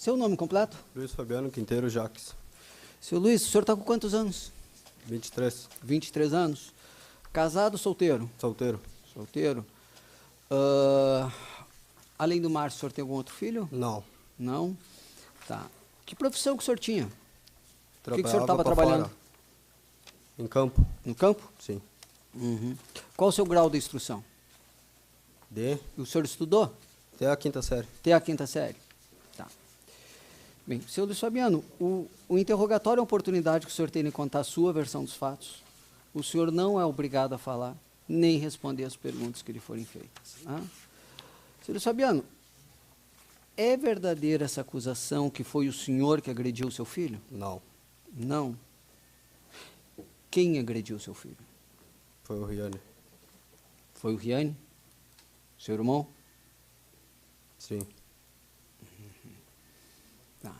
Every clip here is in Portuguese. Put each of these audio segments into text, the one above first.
Seu nome completo? Luiz Fabiano Quinteiro Jaques. Seu Luiz, o senhor está com quantos anos? 23. 23 anos. Casado ou solteiro? Solteiro. Solteiro. Além do Márcio, o senhor tem algum outro filho? Não. Não? Tá. Que profissão que o senhor tinha? O que o senhor Trabalhava estava pra trabalhando? fora. Em campo? No campo? Sim. Uhum. Qual o seu grau de instrução? D. O senhor estudou? Até a quinta série. Até a quinta série? Tá. Bem, senhor Luiz Fabiano, o interrogatório é uma oportunidade que o senhor tem de contar a sua versão dos fatos. O senhor não é obrigado a falar, nem responder as perguntas que lhe forem feitas. Tá? Senhor Luiz Fabiano, é verdadeira essa acusação que foi o senhor que agrediu o seu filho? Não. Não. Quem agrediu o seu filho? Foi o Riane. Foi o Riane? Seu irmão? Sim. Tá.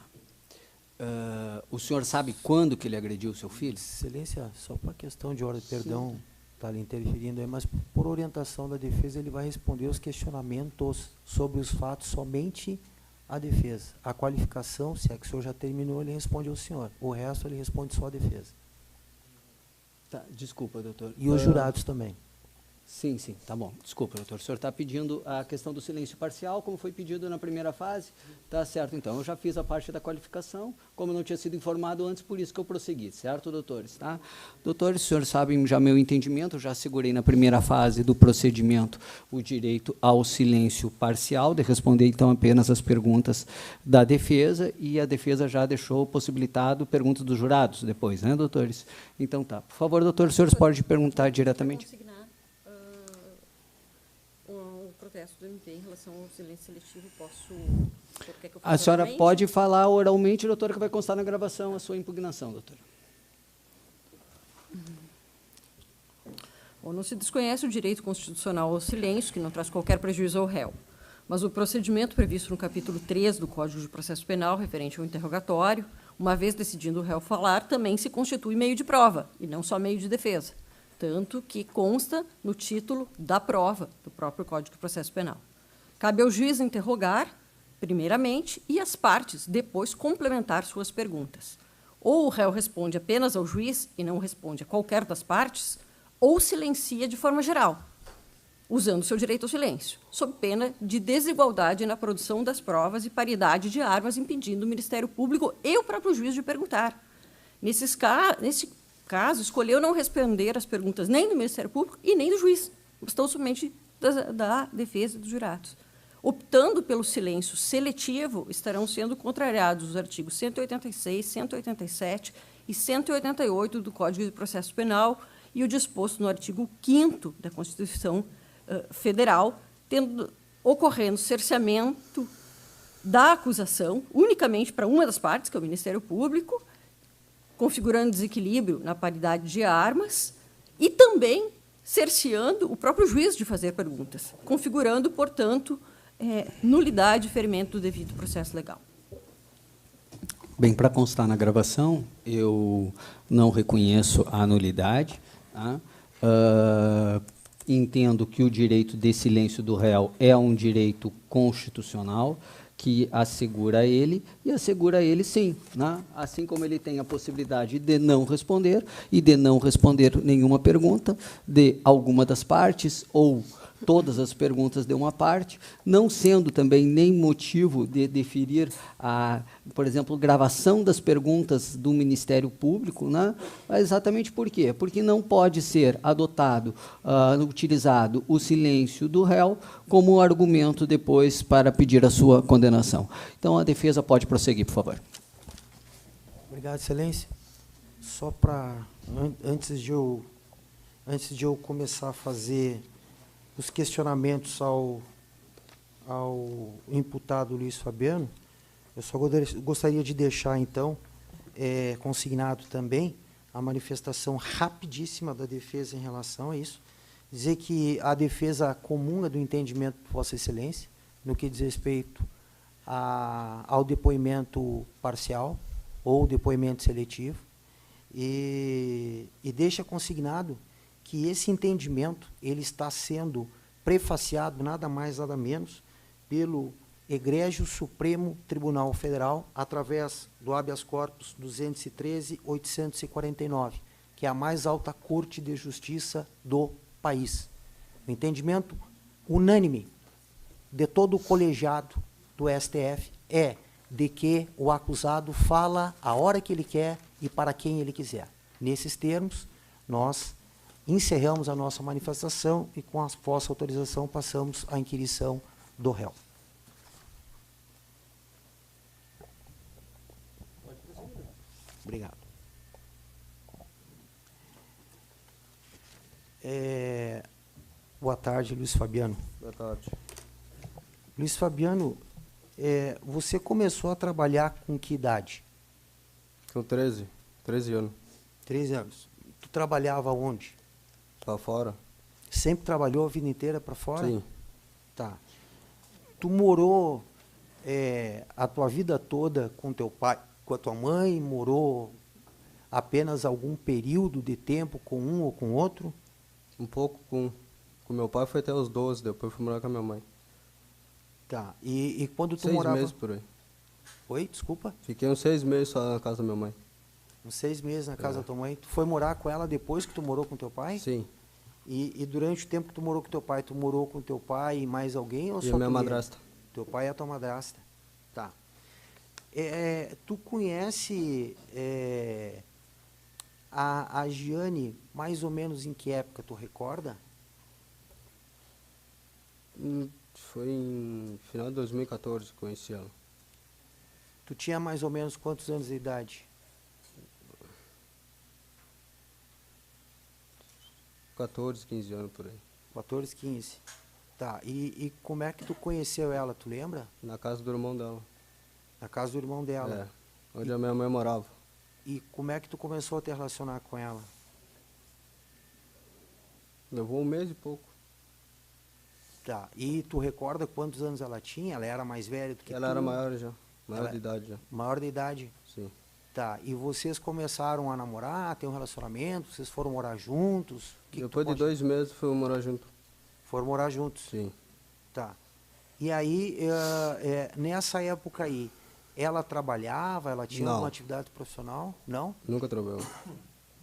O senhor sabe quando que ele agrediu o seu filho? Excelência, só para questão de ordem, perdão, está lhe interferindo aí, mas por orientação da defesa, ele vai responder os questionamentos sobre os fatos somente à defesa. A qualificação, se é que o senhor já terminou, ele responde ao senhor. O resto, ele responde só à defesa. Tá, desculpa, doutor. E os jurados também. Sim, sim, tá bom. Desculpa, doutor. O senhor está pedindo a questão do silêncio parcial, como foi pedido na primeira fase. Tá certo, então. Eu já fiz a parte da qualificação, como não tinha sido informado antes, por isso que eu prossegui, certo, doutores? Tá? Doutores, os senhores sabem já meu entendimento, eu já assegurei na primeira fase do procedimento o direito ao silêncio parcial, de responder, então, apenas as perguntas da defesa, e a defesa já deixou possibilitado perguntas dos jurados depois, né, doutores? Então, tá. Por favor, doutor, os senhores podem perguntar diretamente. O protesto do MP em relação ao silêncio seletivo, quer que eu A faça senhora oralmente? pode falar oralmente, doutora, que vai constar na gravação a sua impugnação, doutora. Bom, não se desconhece o direito constitucional ao silêncio, que não traz qualquer prejuízo ao réu. Mas o procedimento previsto no capítulo 3 do Código de Processo Penal, referente ao interrogatório, uma vez decidindo o réu falar, também se constitui meio de prova, e não só meio de defesa. Tanto que consta no título da prova do próprio Código de Processo Penal. Cabe ao juiz interrogar, primeiramente, e as partes, depois, complementar suas perguntas. Ou o réu responde apenas ao juiz e não responde a qualquer das partes, ou silencia de forma geral, usando seu direito ao silêncio, sob pena de desigualdade na produção das provas e paridade de armas, impedindo o Ministério Público e o próprio juiz de perguntar. Nesse caso, escolheu não responder às perguntas nem do Ministério Público e nem do juiz, estão somente da defesa e dos jurados. Optando pelo silêncio seletivo, estarão sendo contrariados os artigos 186, 187 e 188 do Código de Processo Penal e o disposto no artigo 5º da Constituição Federal, ocorrendo cerceamento da acusação unicamente para uma das partes, que é o Ministério Público, configurando desequilíbrio na paridade de armas e também cerceando o próprio juiz de fazer perguntas, configurando, portanto, nulidade e ferimento do devido processo legal. Bem, para constar na gravação, eu não reconheço a nulidade. Tá? Entendo que o direito de silêncio do réu é um direito constitucional, que assegura ele, e assegura ele sim, né? Assim como ele tem a possibilidade de não responder, e de não responder nenhuma pergunta de alguma das partes, ou todas as perguntas de uma parte, não sendo também nem motivo de deferir a, por exemplo, gravação das perguntas do Ministério Público, né? Exatamente por quê? Porque não pode ser adotado, utilizado o silêncio do réu como argumento depois para pedir a sua condenação. Então, a defesa pode prosseguir, por favor. Obrigado, Excelência. Só para, antes de eu começar a fazer os questionamentos ao imputado Luiz Fabiano, eu só gostaria de deixar, então, consignado também a manifestação rapidíssima da defesa em relação a isso, dizer que a defesa comunga do entendimento de Vossa Excelência, no que diz respeito ao depoimento parcial ou depoimento seletivo, e deixa consignado que esse entendimento ele está sendo prefaciado, nada mais, nada menos, pelo Egrégio Supremo Tribunal Federal, através do habeas corpus 213.849, que é a mais alta corte de justiça do país. O entendimento unânime de todo o colegiado do STF é de que o acusado fala a hora que ele quer e para quem ele quiser. Nesses termos, nós encerramos a nossa manifestação e, com a vossa autorização, passamos à inquirição do réu. Obrigado. Boa tarde, Luiz Fabiano. Boa tarde. Luiz Fabiano, você começou a trabalhar com que idade? Com 13 anos. 13 anos. Tu trabalhava onde? Pra fora? Sempre trabalhou a vida inteira para fora? Sim. Tá. Tu morou a tua vida toda com teu pai, com a tua mãe? Morou apenas algum período de tempo com um ou com outro? Um pouco com meu pai foi até os 12, depois fui morar com a minha mãe. Tá. E quando tu 6 morava... meses por aí. Oi, desculpa? Fiquei uns 6 meses só na casa da minha mãe. Uns 6 meses na casa da tua mãe. Tu foi morar com ela depois que tu morou com teu pai? Sim. E durante o tempo que tu morou com teu pai, tu morou com teu pai e mais alguém? Ou E só a minha tu mesmo? madrasta. Teu pai e a tua madrasta. Tá. Tu conhece a Giane mais ou menos em que época, tu recorda? Foi em final de 2014 que conheci ela. Tu tinha mais ou menos quantos anos de idade? 14, 15 anos por aí. 14, 15. Tá. E como é que tu conheceu ela, tu lembra? Na casa do irmão dela. Na casa do irmão dela. Onde a minha mãe morava. E como é que tu começou a te relacionar com ela? Levou um mês e pouco. Tá. E tu recorda quantos anos ela tinha? Ela era mais velha do que Ela tu? era maior já. Maior Ela- de idade já. Maior de idade? Sim. Tá. E vocês começaram a namorar, a ter um relacionamento? Vocês foram morar juntos? Que Depois tu de pode- 2 meses fui morar junto. Foram morar juntos? Sim. Tá. E aí, nessa época aí, ela trabalhava, ela tinha Não. alguma atividade profissional? Não? Nunca trabalhou.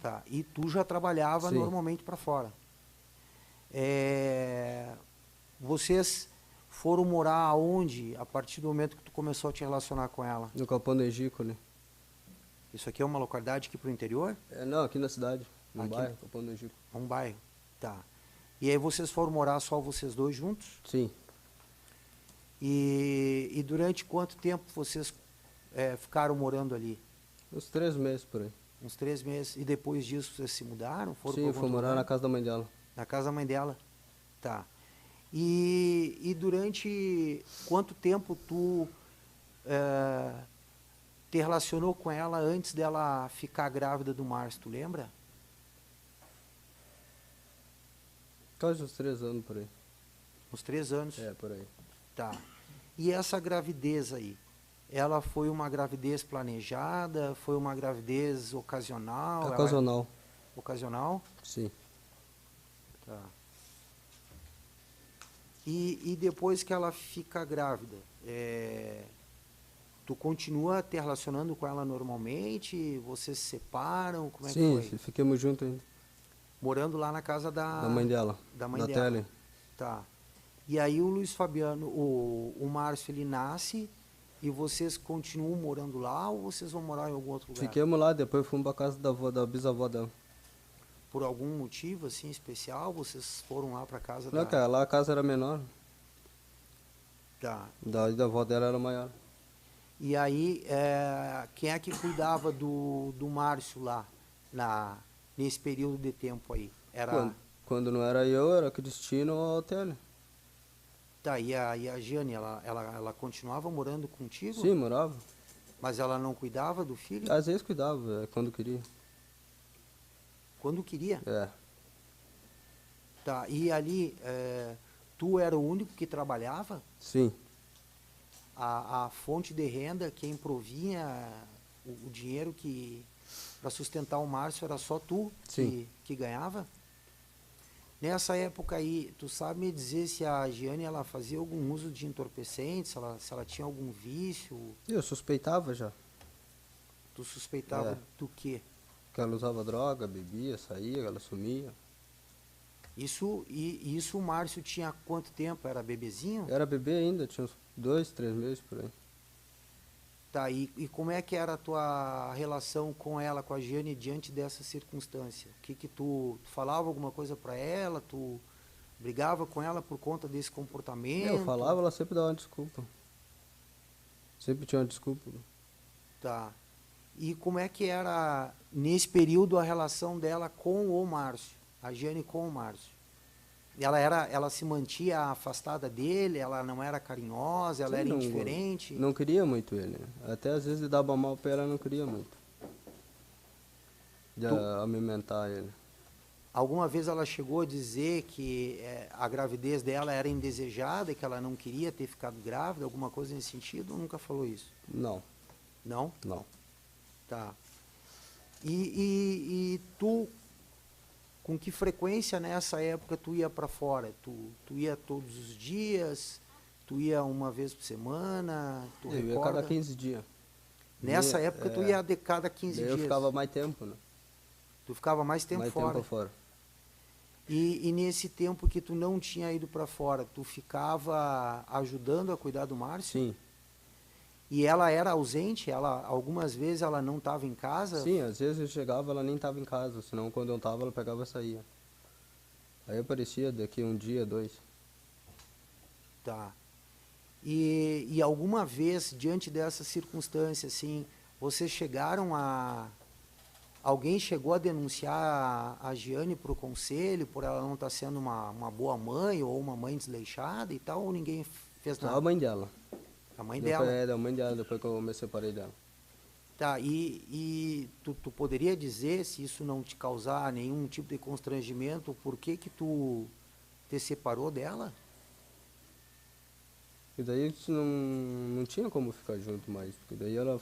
Tá. E tu já trabalhava Sim. normalmente para fora. Vocês foram morar aonde a partir do momento que tu começou a te relacionar com ela? No Capão do Egico ali. Isso aqui é uma localidade aqui pro interior? Não, aqui na cidade. No Aqui? bairro, Capão do Egico. É um bairro. Tá. E aí vocês foram morar só vocês dois juntos? Sim. E durante quanto tempo vocês ficaram morando ali? Uns 3 meses por aí. Uns 3 meses. E depois disso vocês se mudaram? Foram Sim, pra algum fui morar lugar? na casa da mãe dela. Na casa da mãe dela? Tá. E durante quanto tempo tu te relacionou com ela antes dela ficar grávida do Márcio, tu lembra? Quase uns 3 anos por aí. Uns 3 anos? Por aí. Tá. E essa gravidez aí? Ela foi uma gravidez planejada? Foi uma gravidez ocasional? Ela- Ocasional. Ocasional? Sim. Tá. E depois que ela fica grávida, tu continua te relacionando com ela normalmente? Vocês se separam? Como é que Sim, foi? fiquemos juntos ainda. Morando lá na casa da Da mãe dela. da mãe da dela. Tele. Tá. E aí o Luiz Fabiano, o Márcio, ele nasce e vocês continuam morando lá ou vocês vão morar em algum outro lugar? Fiquemos lá, depois fomos pra casa da bisavó dela. Por algum motivo assim especial, vocês foram lá para casa Não, da... cara, lá a casa era menor. Tá. Da avó dela era maior. E aí, quem é que cuidava do Márcio lá, nesse período de tempo aí? Era... Quando não era eu, era Cristino ou a Tele. Tá, e a Giane, ela continuava morando contigo? Sim, morava. Mas ela não cuidava do filho? Às vezes cuidava, quando queria. Quando queria? É. Tá, e ali, tu era o único que trabalhava? Sim. A fonte de renda, quem provinha o dinheiro para sustentar o Márcio era só tu Sim. que ganhava? Nessa época aí, tu sabe me dizer se a Giane ela fazia algum uso de entorpecentes, se ela tinha algum vício? Eu suspeitava já. Tu suspeitava É. do quê? Que ela usava droga, bebia, saía, ela sumia. Isso o Márcio tinha quanto tempo? Era bebezinho? Era bebê ainda, tinha uns 2, 3 meses por aí. Tá, e como é que era a tua relação com ela, com a Giane, diante dessa circunstância? O que que tu falava alguma coisa para ela? Tu brigava com ela por conta desse comportamento? Eu falava, ela sempre dava uma desculpa. Sempre tinha uma desculpa. Tá. E como é que era, nesse período, a relação dela com o Márcio? A Giane com o Márcio? Ela se mantia afastada dele, ela não era carinhosa, ela Sim, era não- indiferente? Não queria muito ele. Até às vezes ele dava mal pra ela, não queria muito. De alimentar ele. Alguma vez ela chegou a dizer que a gravidez dela era indesejada, que ela não queria ter ficado grávida, alguma coisa nesse sentido, ou nunca falou isso? Não, Não? não. Tá. E tu, com que frequência nessa época tu ia para fora? Tu ia todos os dias? Tu ia uma vez por semana? Tu Eu ia recorda? cada 15 dias. Nessa Ia, época tu é, ia de cada 15 Daí dias? eu ficava mais tempo, né? Tu ficava mais tempo mais fora? tempo fora. E nesse tempo que tu não tinha ido para fora, tu ficava ajudando a cuidar do Márcio? Sim, E ela era ausente? Algumas vezes ela não estava em casa? sim, às vezes eu chegava, ela nem estava em casa, senão quando eu estava ela pegava e saía. Aí aparecia daqui um dia, 2. Tá. E alguma vez, diante dessa circunstância, assim, vocês chegaram a... Alguém chegou a denunciar a Giane para o conselho, por ela não estar sendo uma boa mãe ou uma mãe desleixada e tal, ou ninguém fez Só a nada? mãe dela. A mãe Depois, dela. da mãe dela, depois que eu me separei dela. Tá, e tu poderia dizer, se isso não te causar nenhum tipo de constrangimento, por que que tu te separou dela? E daí isso não tinha como ficar junto mais, porque daí ela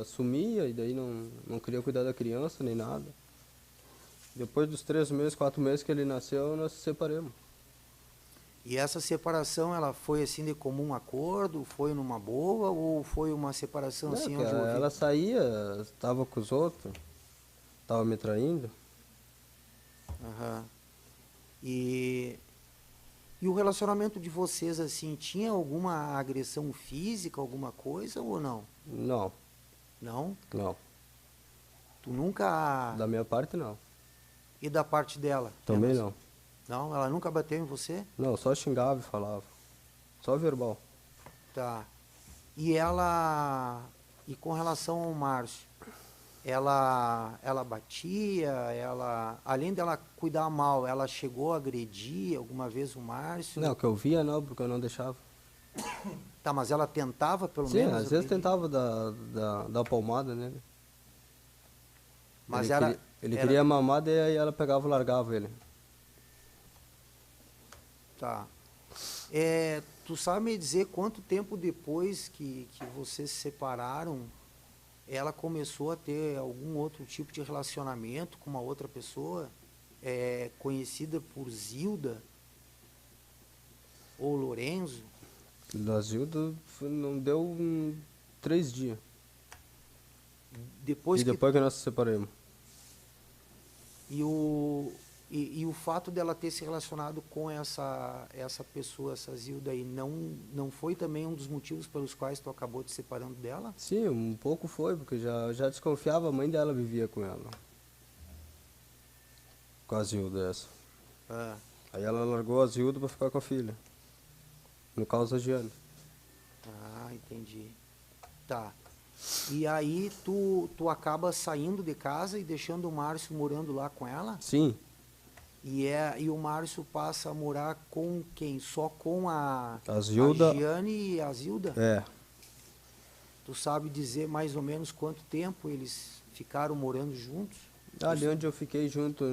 sumia e daí não queria cuidar da criança nem nada. Depois dos 3 meses, 4 meses que ele nasceu, nós se separamos. E essa separação, ela foi assim de comum acordo, foi numa boa, ou foi uma separação Não, assim que onde houve... ela saía, estava com os outros, estava me traindo. Aham. E o relacionamento de vocês, assim, tinha alguma agressão física, alguma coisa, ou não? Não, Não? não. Tu nunca... Da minha parte, não. E da parte dela? Também Elas- não. Não? Ela nunca bateu em você? Não, só xingava e falava. Só verbal. Tá. E ela... E com relação ao Márcio, ela batia, além dela cuidar mal, ela chegou a agredir alguma vez o Márcio? Não, que eu via não, porque eu não deixava. Tá, mas ela tentava pelo Sim, menos às vezes agredir? tentava dar palmada nele. Mas Ele era- queria mamar, daí aí ela pegava e largava ele. Tá. Tu sabe me dizer quanto tempo depois que vocês se separaram, ela começou a ter algum outro tipo de relacionamento com uma outra pessoa, conhecida por Zilda ou Lorenzo? Da Zilda não deu 3 dias. Depois E depois que nós se separamos. E o fato dela ter se relacionado com essa pessoa, essa Zilda aí, não foi também um dos motivos pelos quais tu acabou te separando dela? Sim, um pouco foi, porque já desconfiava, a mãe dela vivia com ela. Com a Zilda essa. Ah, Aí ela largou a Zilda pra ficar com a filha. No caso da Giane. entendi. Tá. E aí tu acaba saindo de casa e deixando o Márcio morando lá com ela? Sim, E o Márcio passa a morar com quem? Só com a Zilda. Giane e a Zilda? É. Tu sabe dizer mais ou menos quanto tempo eles ficaram morando juntos? Ali onde eu fiquei junto,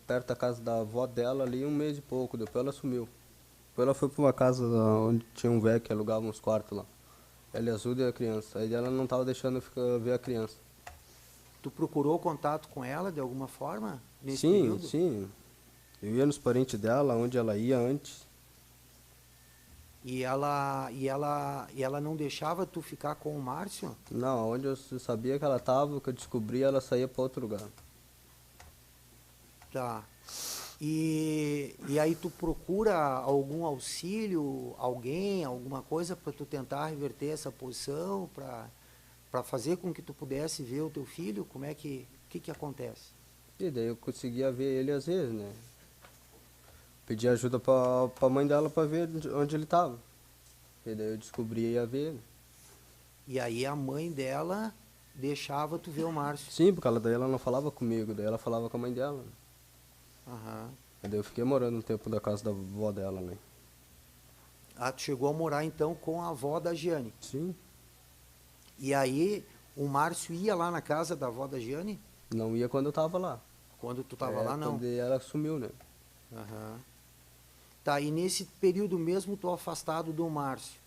perto da casa da avó dela, ali 1 mês e pouco, depois ela sumiu. Depois ela foi pra uma casa onde tinha um velho que alugava uns quartos lá. Ela e a Zilda e a criança. Aí ela não tava deixando eu ver a criança. Tu procurou contato com ela de alguma forma nesse Sim, período? sim. Eu ia nos parentes dela, onde ela ia antes. E ela não deixava tu ficar com o Márcio? Não, onde eu sabia que ela estava, que eu descobri, ela saía para outro lugar. Tá. E aí tu procura algum auxílio, alguém, alguma coisa para tu tentar reverter essa posição, para fazer com que tu pudesse ver o teu filho? Como é que, o que acontece? E daí eu conseguia ver ele às vezes, né? Pedi ajuda para a mãe dela para ver onde ele estava. E daí eu descobri e ia ver ele. E aí a mãe dela deixava tu ver o Márcio? Sim, porque daí ela não falava comigo, daí ela falava com a mãe dela. Aham. E daí eu fiquei morando um tempo da casa da avó dela, né? Ah, tu chegou a morar então com a avó da Giane. Sim, E aí o Márcio ia lá na casa da avó da Giane? não ia quando eu tava lá. Quando tu estava lá, não? Quando ela sumiu, né? Aham. Tá, e nesse período mesmo tu afastado do Márcio,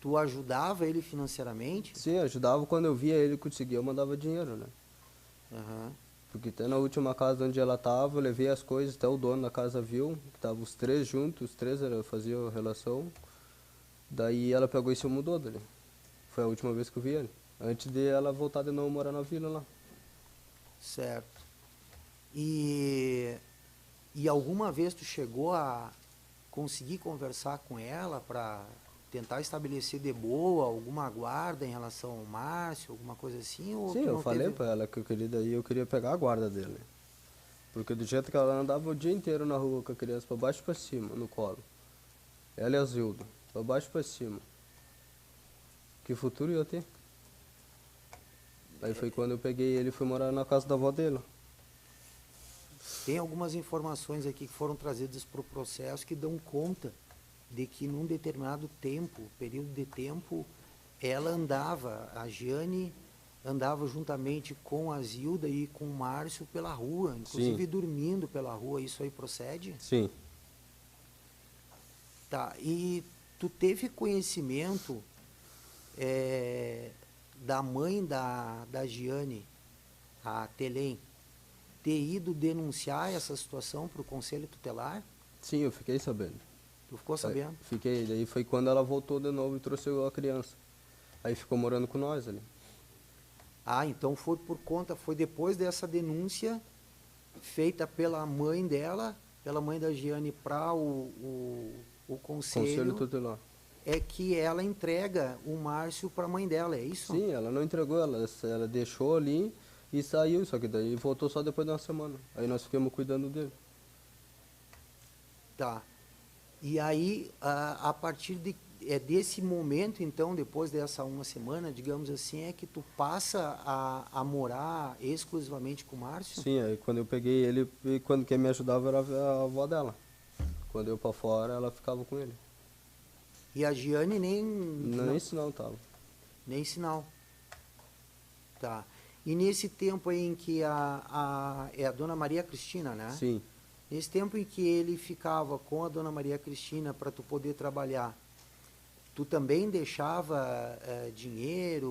tu ajudava ele financeiramente? Sim, ajudava quando eu via ele conseguir, eu mandava dinheiro, né? Aham. Porque até na última casa onde ela tava, eu levei as coisas, até o dono da casa viu, que tava os três juntos, os três faziam relação. Daí ela pegou e se mudou dali. Foi a última vez que eu vi ele. Antes de ela voltar de novo morar na vila lá. Certo. E alguma vez tu chegou a conseguir conversar com ela para tentar estabelecer de boa alguma guarda em relação ao Márcio, alguma coisa assim? Ou Sim, tu eu não falei teve... pra ela que eu queria, daí eu queria pegar a guarda dele. Porque do jeito que ela andava o dia inteiro na rua com a criança, pra baixo e pra cima, no colo. Ela e a Zilda, pra baixo e pra cima. Que futuro ia ter? Aí foi quando eu peguei ele e fui morar na casa da avó dele. Tem algumas informações aqui que foram trazidas para o processo que dão conta de que num determinado tempo, período de tempo, ela andava, a Giane andava juntamente com a Zilda e com o Márcio pela rua, inclusive Sim. dormindo pela rua. Isso aí procede? Sim. Tá, e tu teve conhecimento da mãe da Giane, a Telém, ter ido denunciar essa situação para o Conselho Tutelar? Sim, eu fiquei sabendo. Tu ficou sabendo? Fiquei, daí foi quando ela voltou de novo e trouxe a criança. Aí ficou morando com nós ali. Ah, então foi por conta, foi depois dessa denúncia feita pela mãe dela, pela mãe da Giane para o Conselho tutelar. é que ela entrega o Márcio para a mãe dela, é isso? Sim, ela não entregou, ela deixou ali e saiu, só que daí voltou só depois de uma semana. Aí nós ficamos cuidando dele. Tá. E aí, a partir desse momento, então, depois dessa uma semana, digamos assim, é que tu passa a morar exclusivamente com o Márcio? Sim, aí quando eu peguei ele, e quando quem me ajudava era a avó dela. Quando eu pra fora, ela ficava com ele. E a Giane Nem isso não tava. nem sinal. Tá. E nesse tempo aí em que é a dona Maria Cristina, né? Sim. Nesse tempo em que ele ficava com a dona Maria Cristina para tu poder trabalhar, tu também deixava dinheiro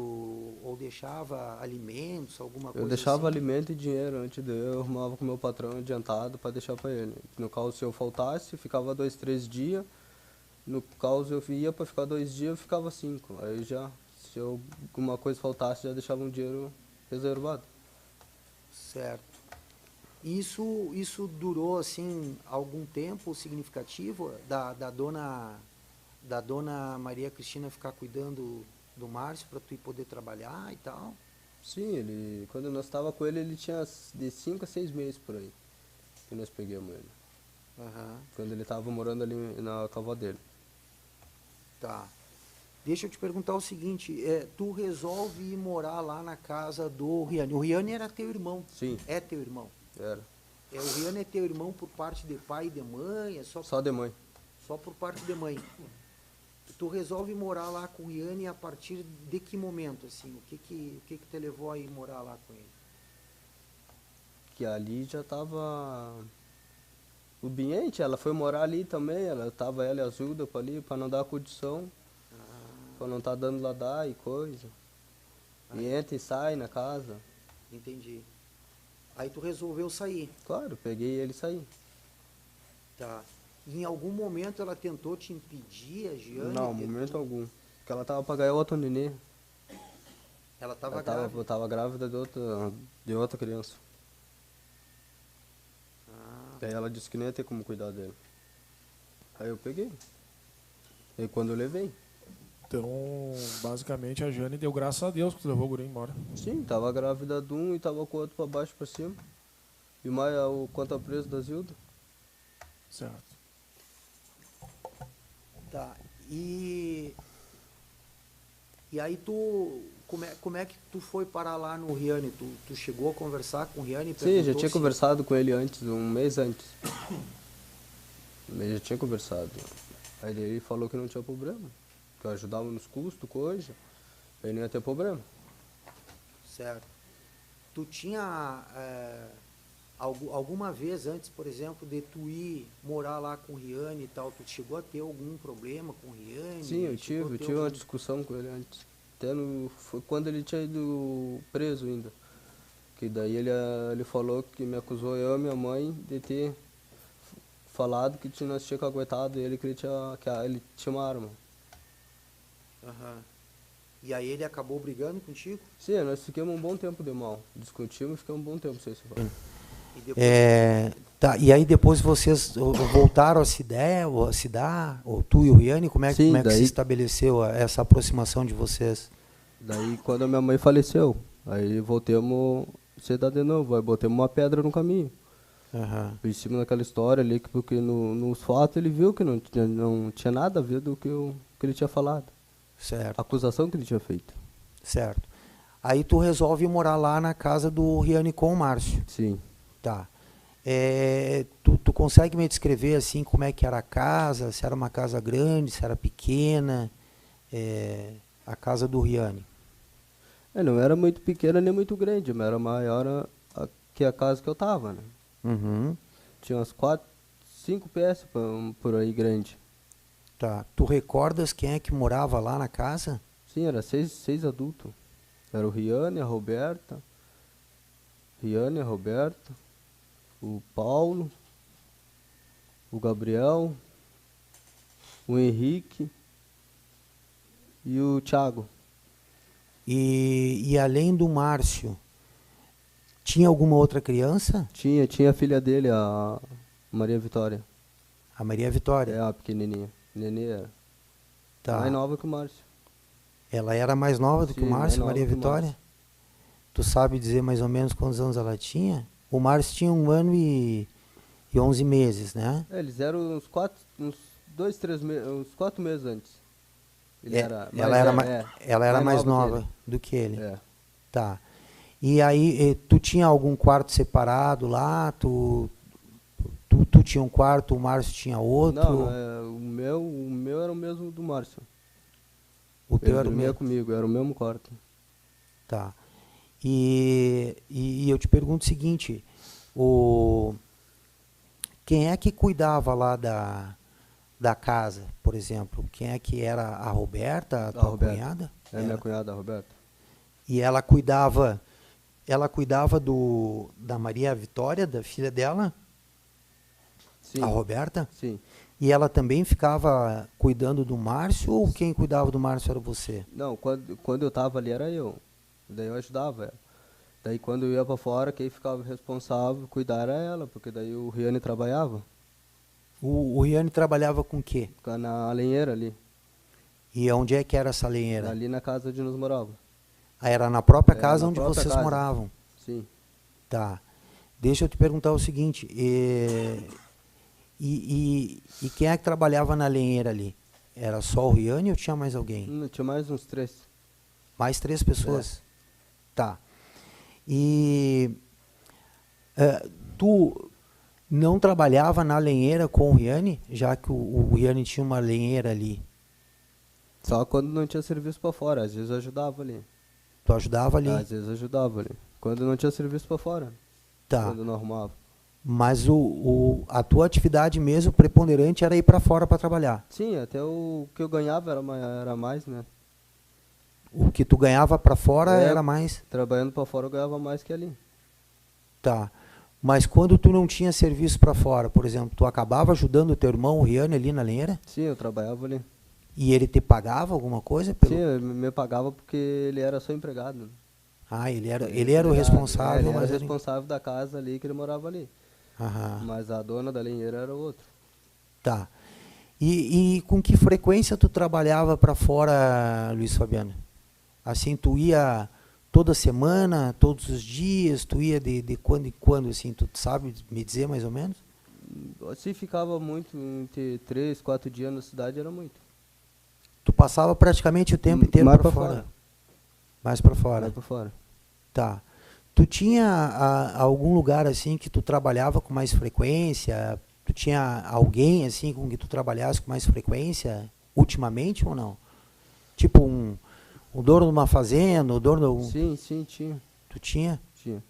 ou deixava alimentos, alguma coisa Eu deixava assim? alimento e dinheiro antes de eu arrumava com o meu patrão adiantado para deixar para ele. No caso, se eu faltasse, ficava 2, 3 dias. No caso, eu ia para ficar 2 dias, eu ficava 5. Aí já, se alguma coisa faltasse, já deixava um dinheiro reservado. Certo. Isso durou assim algum tempo significativo da dona Maria Cristina ficar cuidando do Márcio para tu ir poder trabalhar e tal? Sim, quando nós estava com ele tinha de 5 a 6 meses por aí que nós pegamos ele. Aham. Quando ele estava morando ali na cova dele. Tá. Deixa eu te perguntar o seguinte, tu resolve ir morar lá na casa do Riane. O Riane era teu irmão? Sim. É teu irmão? Era. O Riane é teu irmão por parte de pai e de mãe? É Só de mãe. só por parte de mãe? Tu resolve morar lá com o Riane a partir de que momento, assim? O que te levou a ir morar lá com ele? Que ali já estava o ambiente, ela foi morar ali também, ela e a Zilda para ali, para não dar condição, para não estar dando ladar e coisa. E entra e sai na casa. Entendi. Aí tu resolveu sair. Claro, peguei ele e saí. Tá. E em algum momento ela tentou te impedir, a Giane? Não, momento algum. Porque ela tava pra ganhar outro nenê. Ela estava Ela grávida. tava grávida de outra criança. Daí ela disse que nem ia ter como cuidar dele. Aí eu peguei. E quando eu levei. Então, basicamente, a Jane deu graças a Deus que tu levou o guri embora. Sim, tava grávida de um e tava com o outro pra baixo pra cima. E mais o quanto a preço da Zilda. Certo. Tá. E aí tu, como é que tu foi parar lá no Riane? Tu chegou a conversar com o Riane? Sim, já Perguntou tinha se- conversado com ele antes, um mês antes. Já tinha conversado. Aí daí ele falou que não tinha problema. Que eu ajudava nos custos, coisa. Aí não ia ter problema. Certo. Tu tinha alguma vez antes, por exemplo, de tu ir morar lá com o Riane e tal, tu chegou a ter algum problema com o Riane? Sim, eu Chegou a ter tive uma algum- discussão com ele antes. Até foi quando ele tinha ido preso ainda. Que daí ele falou que me acusou eu e minha mãe de ter falado que nós tinha caguetado ele, que ele tinha uma arma. Aham. E aí ele acabou brigando contigo? Sim, nós ficamos um bom tempo de mal. Discutimos e ficamos um bom tempo sem se falar. E depois... Tá, e aí depois vocês voltaram a se dar, ou tu e o Riane, como é que Sim, se daí- estabeleceu essa aproximação de vocês? Daí quando a minha mãe faleceu, aí voltamos a se dar de novo, aí botamos uma pedra no caminho. Aham. Em cima daquela história ali, porque nos fatos ele viu que não tinha nada a ver do que ele tinha falado. A Certo, acusação que ele tinha feito. certo. Aí tu resolve morar lá na casa do Riane com o Márcio. Sim. Tá. Tu consegue me descrever assim como é que era a casa? Se era uma casa grande, se era pequena? A casa do Riane. Não era muito pequena nem muito grande, mas era maior que a casa que eu tava, né? Uhum. Tinha umas 5 peças por aí grande. Tá. Tu recordas quem é que morava lá na casa? Sim, era seis adultos. Era o Riane, a Roberta, o Paulo, o Gabriel, o Henrique e o Thiago. E além do Márcio, tinha alguma outra criança? Tinha a filha dele, a Maria Vitória. A Maria Vitória. É a pequenininha. Nenê era. Tá. Mais nova que o Márcio. Ela era mais nova do que o Sim, mais Márcio, nova Maria que o Vitória? Márcio. Tu sabe dizer mais ou menos quantos anos ela tinha? O Márcio tinha 1 ano e 11 meses, né? Eles eram uns 2, 3 meses, uns 4 meses antes. Ela era mais nova do que ele. É. Tá. E aí, tu tinha algum quarto separado lá? Tu tinha um quarto, o Márcio tinha outro? Não, o meu era o mesmo do Márcio. O teu Ele era o dormia mesmo? comigo, era o mesmo quarto. Tá. E eu te pergunto o seguinte, quem é que cuidava lá da casa, por exemplo? Quem é que era a Roberta, a tua Roberta. cunhada? É minha cunhada, a Roberta. E ela cuidava da Maria Vitória, da filha dela, Sim. a Roberta? Sim. E ela também ficava cuidando do Márcio, ou quem cuidava do Márcio era você? Não, quando eu tava ali era eu. Daí eu ajudava ela. Daí quando eu ia pra fora, quem ficava responsável por cuidar era ela, porque daí o Riane trabalhava O Riane trabalhava com o quê? na lenheira ali. E onde é que era essa lenheira? Ali na casa onde nós morávamos. Ah, era na própria Era casa na onde própria vocês casa. moravam? Sim. Tá. Deixa eu te perguntar o seguinte, e quem é que trabalhava na lenheira ali? Era só o Riane ou tinha mais alguém? Tinha mais uns 3. Mais 3 pessoas? Tá. E tu não trabalhava na lenheira com o Riane, já que o Riane tinha uma lenheira ali? Só quando não tinha serviço pra fora, às vezes eu ajudava ali. Tu ajudava ali? Às vezes eu ajudava ali. Quando não tinha serviço pra fora. Tá. Quando não arrumava. Mas a tua atividade mesmo preponderante era ir para fora para trabalhar? Sim, até o que eu ganhava era mais, né? O que tu ganhava para fora É. era mais? Trabalhando pra fora eu ganhava mais que ali. Tá. Mas quando tu não tinha serviço para fora, por exemplo, tu acabava ajudando o teu irmão, o Riane, ali na lenheira? Sim, eu trabalhava ali. E ele te pagava alguma coisa? Pelo... Sim, ele me pagava porque ele era só empregado. Né? Ah, ele era o Empregado, responsável. ele era mas o responsável da casa ali, que ele morava ali. Aham. Mas a dona da lenheira era outro. Tá. E com que frequência tu trabalhava para fora, Luiz Fabiano? Assim, tu ia toda semana, todos os dias, tu ia de quando em quando, assim, tu sabe me dizer mais ou menos? Se ficava muito, entre 3, 4 dias na cidade, era muito. Tu passava praticamente o tempo inteiro Mais para pra fora? fora. Mais para fora. Vai pra fora. Tá. Tu tinha algum lugar assim que tu trabalhava com mais frequência? Tu tinha alguém assim com que tu trabalhasse com mais frequência ultimamente ou não? Tipo o dono de uma fazenda, o dono Sim, tinha. Tu tinha? Tinha.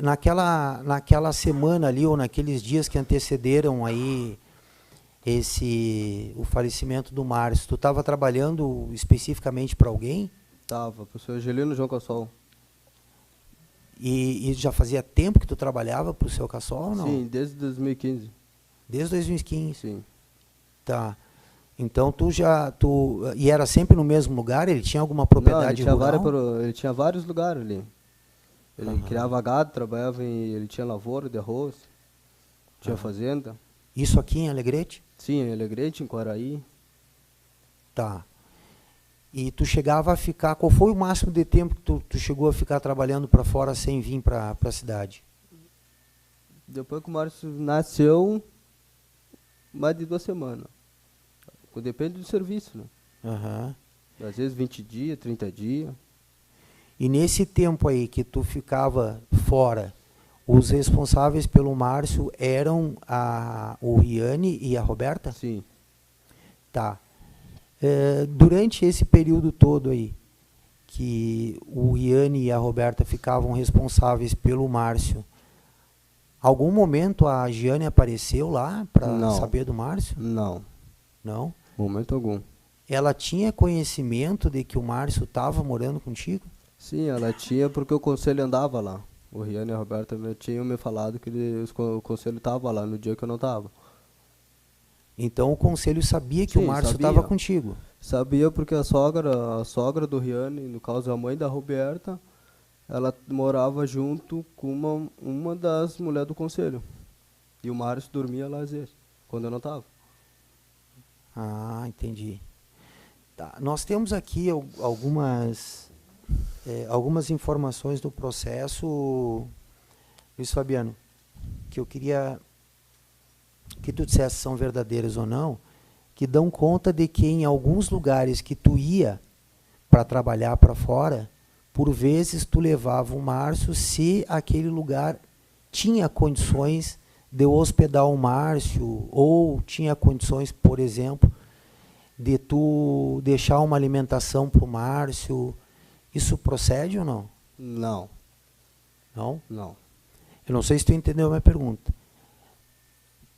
Naquela semana ali ou naqueles dias que antecederam aí o falecimento do Márcio, tu estava trabalhando especificamente para alguém? Tava, pro seu Angelino João Cassol. E já fazia tempo que tu trabalhava para o seu Cassol ou não? Sim, desde 2015. Desde 2015? Sim. Tá. Então e era sempre no mesmo lugar? Ele tinha alguma propriedade rural? Ele tinha vários lugares ali. Ele criava gado, trabalhava ele tinha lavoura de arroz, tinha fazenda. Isso aqui em Alegrete? Sim, em Alegrete, em Quaraí. Tá. E tu chegava a ficar, qual foi o máximo de tempo que tu chegou a ficar trabalhando para fora sem vir para a cidade? Depois que o Márcio nasceu, mais de 2 semanas. Depende do serviço, né? Aham. Às vezes 20 dias, 30 dias. E nesse tempo aí que tu ficava fora, os responsáveis pelo Márcio eram o Riane e a Roberta? Sim. Tá. Durante esse período todo aí, que o Riane e a Roberta ficavam responsáveis pelo Márcio, algum momento a Giane apareceu lá para saber do Márcio? Não. Não? Momento algum. Ela tinha conhecimento de que o Márcio estava morando contigo? Sim, ela tinha porque o conselho andava lá. O Riane e a Roberta tinham me falado que o conselho estava lá no dia que eu não estava. Então o conselho sabia que o Márcio estava contigo? Sabia porque a sogra do Riane, no caso a mãe da Roberta, ela morava junto com uma das mulheres do conselho. E o Márcio dormia lá às vezes, quando eu não estava. Ah, entendi. Tá. Nós temos aqui algumas informações do processo, Luiz Fabiano, que eu queria que tu dissesse se são verdadeiras ou não, que dão conta de que em alguns lugares que tu ia para trabalhar para fora, por vezes tu levava o Márcio se aquele lugar tinha condições de hospedar o Márcio, ou tinha condições, por exemplo, de tu deixar uma alimentação para o Márcio. Isso procede ou não? Não. Não? Não. Eu não sei se tu entendeu a minha pergunta.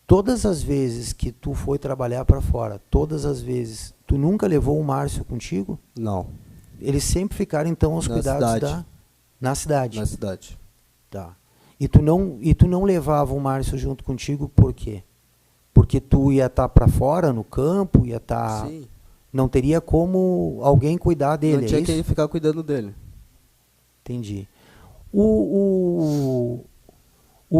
Todas as vezes que tu foi trabalhar para fora, todas as vezes, tu nunca levou o Márcio contigo? Não. Eles sempre ficaram, então, aos cuidados na cidade? Na cidade. Tá. E tu não levava o Márcio junto contigo por quê? Porque tu ia estar para fora, no campo, ia estar... Sim. Não teria como alguém cuidar dele, Não tinha é isso? quem ficar cuidando dele. Entendi. O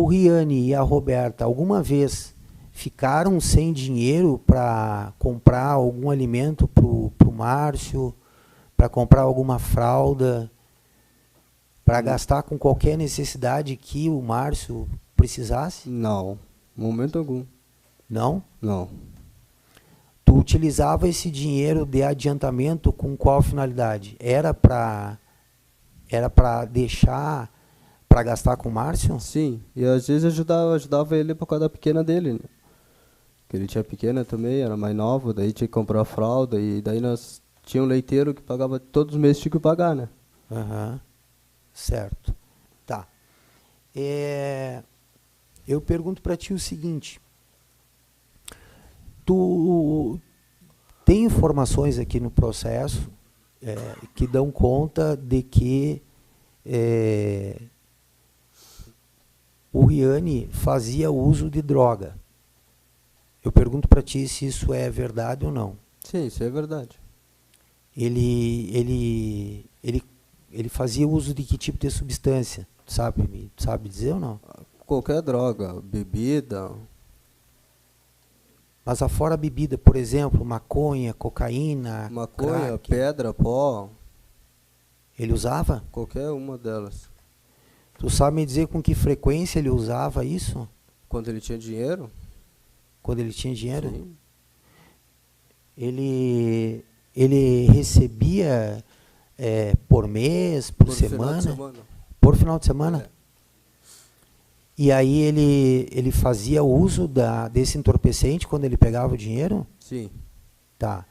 Riane e a Roberta, alguma vez ficaram sem dinheiro para comprar algum alimento para o Márcio, para comprar alguma fralda, para gastar com qualquer necessidade que o Márcio precisasse? Não. Momento algum. Não? Não. Tu utilizava esse dinheiro de adiantamento com qual finalidade? Era para deixar para gastar com o Márcio? Sim. E às vezes ajudava ele por causa da pequena dele, né? Que ele tinha pequena também, era mais nova, daí tinha que comprar fralda, e daí nós tinha um leiteiro que pagava todos os meses, tinha que pagar, né? Aham. Certo. Tá. Eu pergunto para ti o seguinte. Tu tem informações aqui no processo que dão conta de que o Riane fazia uso de droga. Eu pergunto para ti se isso é verdade ou não. Sim, isso é verdade. Ele fazia uso de que tipo de substância? Tu sabe dizer ou não? Qualquer droga, bebida, Mas afora a bebida, por exemplo, maconha, cocaína, maconha, crack, pedra, pó, ele usava? qualquer uma delas. Tu sabe me dizer com que frequência ele usava isso? Quando ele tinha dinheiro? Quando ele tinha dinheiro? Sim. Ele recebia por mês, por semana? Final de semana. Por final de semana? É. E aí ele fazia uso desse entorpecente quando ele pegava o dinheiro? Sim. Tá.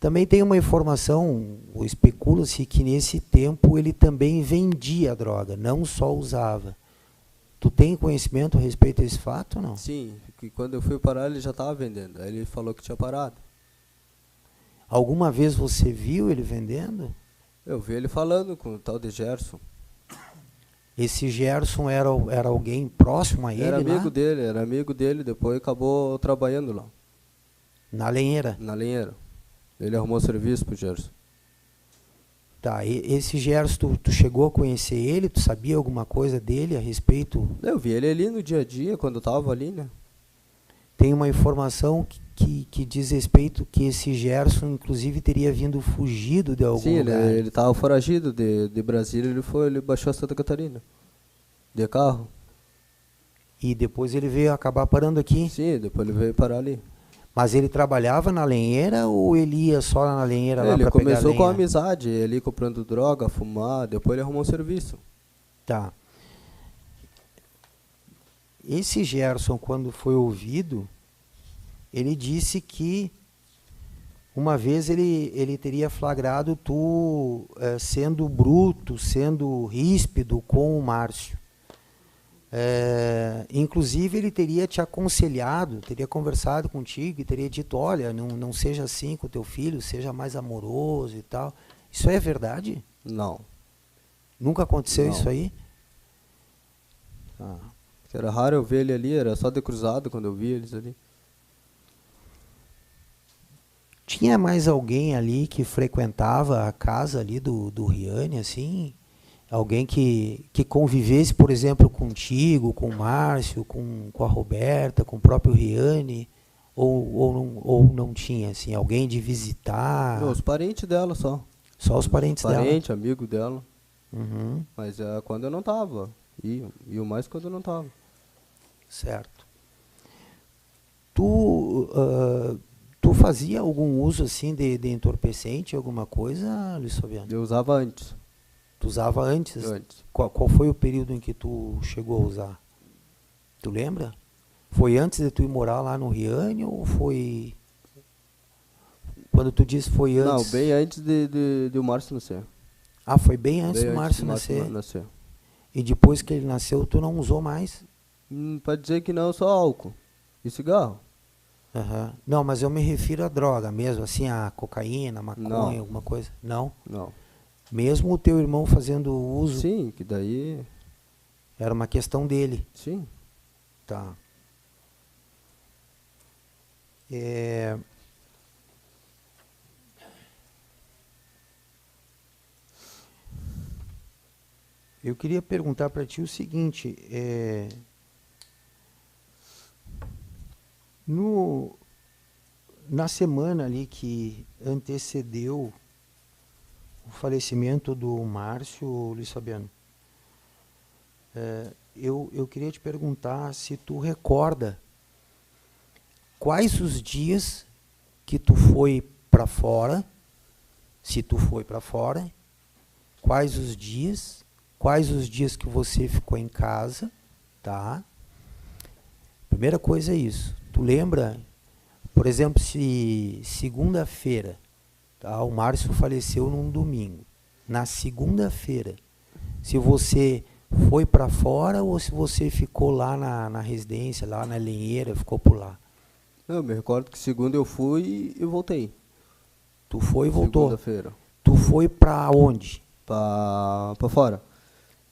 Também tem uma informação, especula-se que nesse tempo ele também vendia a droga, não só usava. Tu tem conhecimento a respeito desse fato ou não? Sim, que quando eu fui parar ele já estava vendendo. Aí ele falou que tinha parado. Alguma vez você viu ele vendendo? Eu vi ele falando com o tal de Gerson. Esse Gerson era alguém próximo a ele Era amigo lá? dele, era amigo dele, depois acabou trabalhando lá, Na lenheira? na lenheira. Ele arrumou serviço pro Gerson. Tá, esse Gerson, tu chegou a conhecer ele? Tu sabia alguma coisa dele a respeito? Eu vi ele ali no dia a dia, quando eu tava ali, né? Tem uma informação que diz respeito que esse Gerson, inclusive, teria vindo fugido de algum Sim, lugar. ele tava foragido de Brasília, ele baixou a Santa Catarina. De carro. E depois ele veio acabar parando aqui. Sim, depois ele veio parar ali. Mas ele trabalhava na lenheira ou ele ia só na lenheira lá Ele para pegar lenha? começou com amizade, ele comprando droga, fumar, depois ele arrumou um serviço. Tá. Esse Gerson, quando foi ouvido, ele disse que uma vez ele teria flagrado tu sendo bruto, sendo ríspido com o Márcio. Inclusive ele teria te aconselhado, teria conversado contigo e teria dito, olha, não seja assim com o teu filho, seja mais amoroso e tal. Isso é verdade? Não. Nunca aconteceu Não. isso aí? Era raro eu ver ele ali, era só de cruzado quando eu via eles ali. Tinha mais alguém ali que frequentava a casa ali do Riane, assim? Alguém que convivesse, por exemplo, contigo, com o Márcio, com a Roberta, com o próprio Riane? Ou não tinha, assim? Alguém de visitar? Não, os parentes dela só. Só os parentes dela? Parente, amigo dela. Uhum, Mas quando eu não tava. E o mais quando eu não tava. certo. Tu fazia algum uso, assim, de entorpecente, alguma coisa, Luiz Fabiano? Eu usava antes. Tu usava antes? Antes. Qual foi o período em que tu chegou a usar? Tu lembra? Foi antes de tu ir morar lá no Riane ou foi... Quando tu disse foi Não, antes... bem antes de o Márcio nascer. Ah, foi bem antes Bem do antes Márcio nascer. nascer. E depois que ele nasceu, tu não usou mais? Pra dizer que não, só álcool. E cigarro. Aham. Não, mas eu me refiro à droga mesmo, assim, a cocaína, maconha, Não. alguma coisa. Não? Não. Mesmo o teu irmão fazendo uso, Sim, que daí... era uma questão dele. Sim. Tá. Eu queria perguntar para ti o seguinte, na semana ali que antecedeu o falecimento do Márcio, Luiz Fabiano, eu queria te perguntar se tu recorda quais os dias que tu foi para fora, se tu foi para fora, quais os dias que você ficou em casa, tá? Primeira coisa é isso. Tu lembra, por exemplo, se segunda-feira, tá? O Márcio faleceu num domingo. Na segunda-feira, se você foi para fora ou se você ficou lá na residência, lá na lenheira, ficou por lá? Eu me recordo que segunda eu fui e voltei. Tu foi e voltou? Segunda-feira. Tu foi para onde? Pra fora.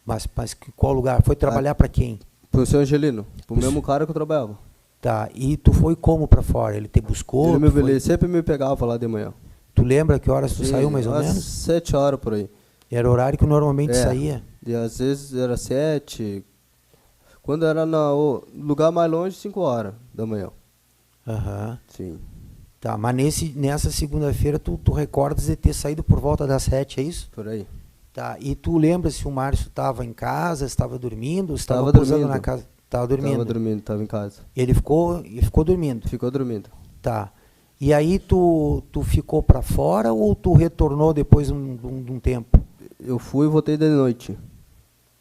Mas qual lugar? Foi trabalhar para quem? Pro seu Angelino, pro mesmo cara que eu trabalhava. Tá, e tu foi como pra fora? Ele te buscou? Ele sempre me pegava lá de manhã. Tu lembra que horas tu Sim, saiu mais ou às menos? 7 horas por aí. Era o horário que normalmente É. saía? E às vezes era 7. Quando era no lugar mais longe, 5 horas da manhã. Aham. Sim. Tá, mas nessa segunda-feira tu recordas de ter saído por volta das 7, é isso? Por aí. Tá, e tu lembra se o Márcio estava em casa, estava dormindo, estava Tava pousando dormindo. na casa? Estava dormindo. Tava dormindo, tava em casa. Ele ficou dormindo. Ficou dormindo. Tá. E aí tu ficou para fora ou tu retornou depois de um tempo? Eu fui e voltei de noite.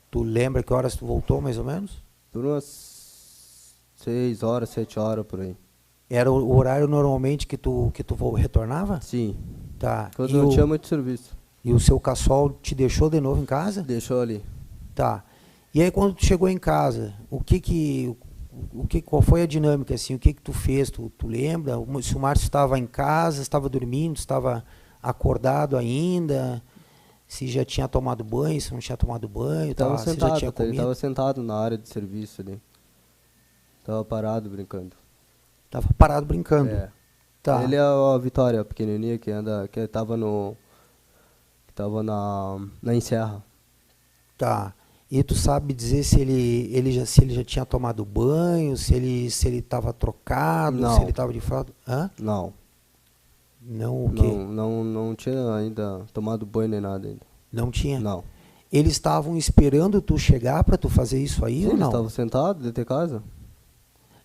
Tu lembra que horas tu voltou, mais ou menos? Por umas 6 horas, 7 horas por aí. Era o horário normalmente que tu retornava? Sim. Tá. Quando E não o, tinha muito serviço. e o seu caçol te deixou de novo em casa? Deixou ali. Tá. E aí quando tu chegou em casa, qual foi a dinâmica assim? O que tu fez? Tu lembra? Se o Márcio estava em casa, estava dormindo, estava acordado ainda? Se já tinha tomado banho, se não tinha tomado banho, Tava se já sentado, tinha ele comido? tava sentado na área de serviço ali. Tava parado brincando. Tava parado brincando. É. Tá. Ele é a Vitória, a pequenininha que tava na Enserra. Tá. E tu sabe dizer se ele já tinha tomado banho, se ele estava trocado, Não. se ele estava de fralda? Hã? Não. Não o quê? Não tinha ainda tomado banho nem nada ainda. Não tinha? Não. Eles estavam esperando tu chegar para tu fazer isso aí Sim, ou eles não? estavam sentados dentro de casa.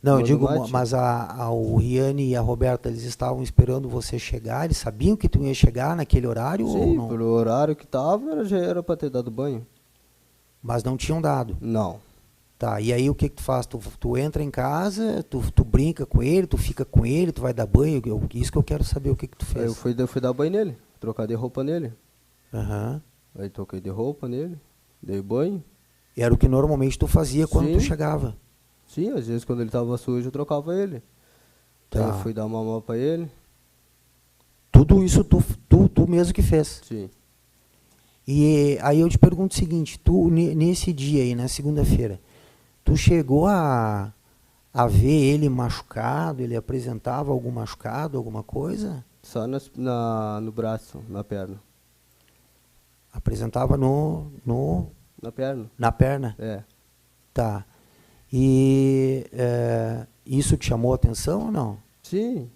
Não, eu tomando digo, mate. mas o Riane e a Roberta, eles estavam esperando você chegar, eles sabiam que tu ia chegar naquele horário ou Sim, não? pelo horário que tava, já era pra ter dado banho. Mas não tinham dado. Não. Tá, e aí o que tu faz? Tu entra em casa, tu brinca com ele, tu fica com ele, tu vai dar banho, isso que eu quero saber, o que tu Aí fez. eu fui dar banho nele, trocar de roupa nele. Aham. Aí troquei de roupa nele, dei banho. Era o que normalmente tu fazia quando tu Sim. chegava. Sim, às vezes quando ele tava sujo eu trocava ele. Tá. Aí eu fui dar uma mão pra ele. Tudo isso tu mesmo que fez. Sim. E aí eu te pergunto o seguinte, tu nesse dia aí, na segunda-feira, tu chegou a ver ele machucado, ele apresentava algum machucado, alguma coisa? Só no braço, na perna. Apresentava Na perna? na perna? É. Tá. E isso te chamou a atenção ou não? Sim.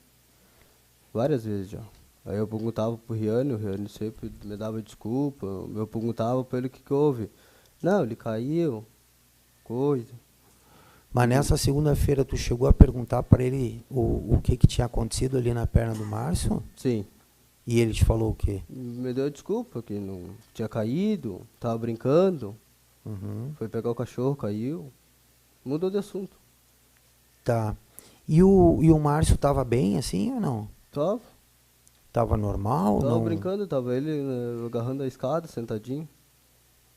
Várias vezes já. Aí eu perguntava pro Riane, o Riane sempre me dava desculpa. Eu perguntava pra ele o que houve. Não, ele caiu, coisa. Mas nessa segunda-feira tu chegou a perguntar para ele o que tinha acontecido ali na perna do Márcio? Sim. E ele te falou o quê? Me deu desculpa que não tinha caído, tava brincando. Uhum. Foi pegar o cachorro, caiu. Mudou de assunto. Tá. E o Márcio estava bem assim ou não? Tava Estava normal? Tava Não? brincando, tava ele agarrando a escada, sentadinho.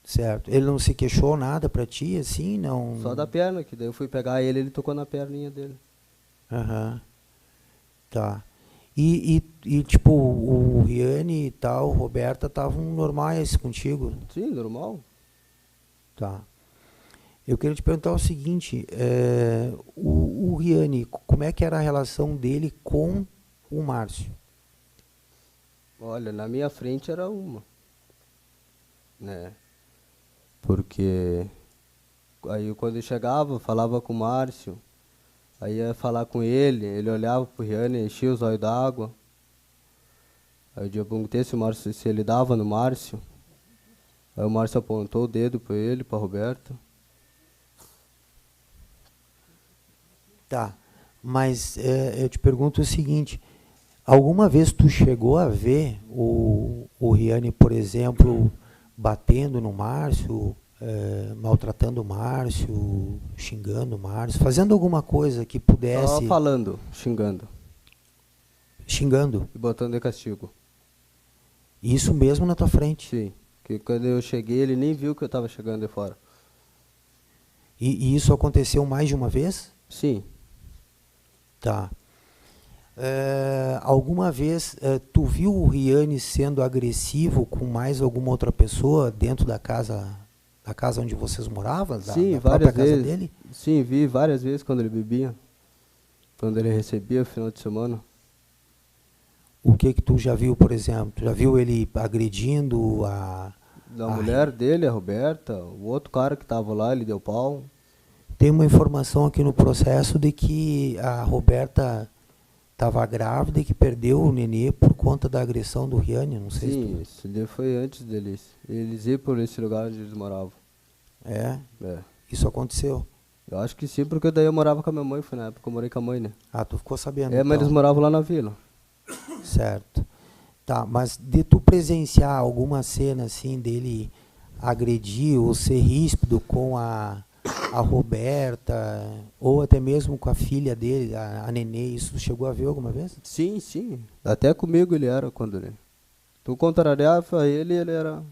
Certo. Ele não se queixou nada pra ti, assim, não? Só da perna, que daí eu fui pegar ele tocou na perninha dele. Aham. Tá. E tipo, o Riane e tal, Roberta, estavam normais contigo? Sim, normal. Tá. Eu queria te perguntar o seguinte, o Riane, como é que era a relação dele com o Márcio? Olha, na minha frente era uma. Né? Porque aí quando eu chegava, falava com o Márcio, aí ia falar com ele olhava pro Riane, enchia os olhos d'água. Aí eu perguntei se o Márcio, se ele dava no Márcio. Aí o Márcio apontou o dedo para ele, para Roberta. Tá, mas eu te pergunto o seguinte, alguma vez tu chegou a ver o Riane, por exemplo, batendo no Márcio, maltratando o Márcio, xingando o Márcio, fazendo alguma coisa que pudesse... Só falando, xingando Xingando? e botando de castigo. Isso mesmo na tua frente? Sim, que quando eu cheguei ele nem viu que eu estava chegando de fora. E isso aconteceu mais de uma vez? Sim. Tá. Alguma vez tu viu o Riane sendo agressivo com mais alguma outra pessoa dentro da casa da casa onde vocês moravam? Sim, da própria várias casa vezes. dele? Sim, vi várias vezes quando ele bebia. Quando ele recebia final de semana. O que tu já viu, por exemplo? Tu já viu ele agredindo a... Da a- mulher dele, a Roberta, o outro cara que tava lá, ele deu pau. Tem uma informação aqui no processo de que a Roberta estava grávida e que perdeu o nenê por conta da agressão do Riane, não sei Sim, se esse dia foi antes deles. Eles iam por esse lugar onde eles moravam. tu... É, É. isso aconteceu. Eu acho que sim, porque daí eu morava com a minha mãe, foi na época que eu morei com a mãe, né? Ah, tu ficou sabendo. É, mas então. eles moravam lá na vila. Certo. Tá, mas de tu presenciar alguma cena assim dele agredir ou ser ríspido com a Roberta, ou até mesmo com a filha dele, a Nenê, isso tu chegou a ver alguma vez? Sim, sim. Até comigo ele era quando ele... Tu contrariava ele, ele era...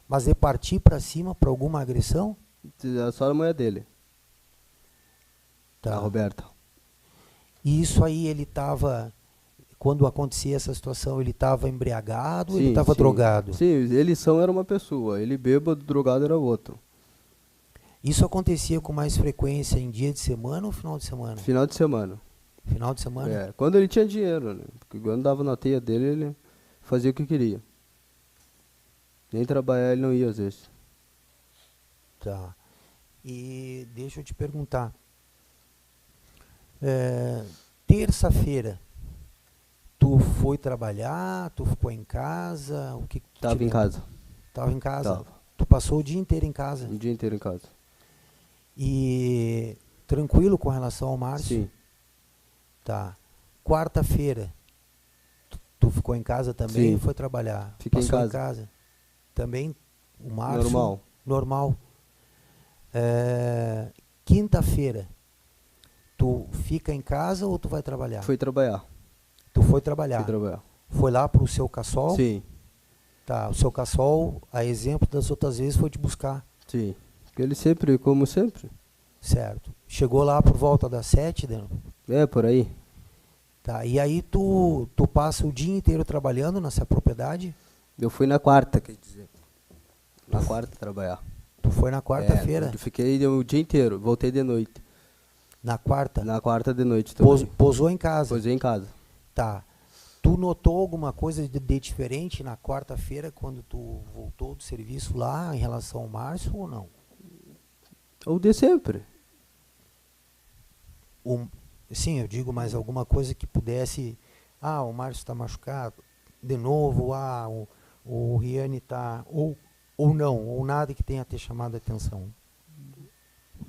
Mas de partir para cima para alguma agressão? Só a mulher dele, Tá. a Roberta. E isso aí ele estava, quando acontecia essa situação, ele estava embriagado ou ele Sim, estava sim. drogado? Sim, eles era uma pessoa. Ele bêbado, drogado era outro. Isso acontecia com mais frequência em dia de semana ou final de semana? Final de semana. Final de semana? É, quando ele tinha dinheiro, né? Porque quando dava na teia dele, ele fazia o que queria. Nem trabalhar ele não ia às vezes. Tá. E deixa eu te perguntar. Terça-feira, tu foi trabalhar, tu ficou em casa, o que tu Tava te em lembra? casa. Tava em casa. Tava. Tu passou o dia inteiro em casa. O dia inteiro em casa. E tranquilo com relação ao Márcio? Sim. Tá. Quarta-feira, tu ficou em casa também Sim. ou foi trabalhar? Fiquei em Passou casa. Também o Márcio? Normal. Normal. Quinta-feira, tu fica em casa ou tu vai trabalhar? Fui trabalhar. Tu foi trabalhar. Fui trabalhar. Foi lá pro seu cassol? Sim, Tá, o seu cassol, a exemplo das outras vezes, foi te buscar. sim. Porque ele sempre, como sempre. Certo. Chegou lá por volta das 7, né? É, por aí. Tá, e aí tu passa o dia inteiro trabalhando nessa propriedade? Eu fui na quarta, quer dizer. Na quarta trabalhar. Tu foi na quarta-feira? Eu fiquei o dia inteiro, voltei de noite. Na quarta? Na quarta de noite também. Posou em casa? Posei em casa. Tá. Tu notou alguma coisa de diferente na quarta-feira, quando tu voltou do serviço lá, em relação ao Márcio, ou não? Ou de sempre. Sim, eu digo, mas alguma coisa que pudesse... Ah, o Márcio está machucado de novo, o Riane está... Ou não, ou nada que tenha te chamado a atenção.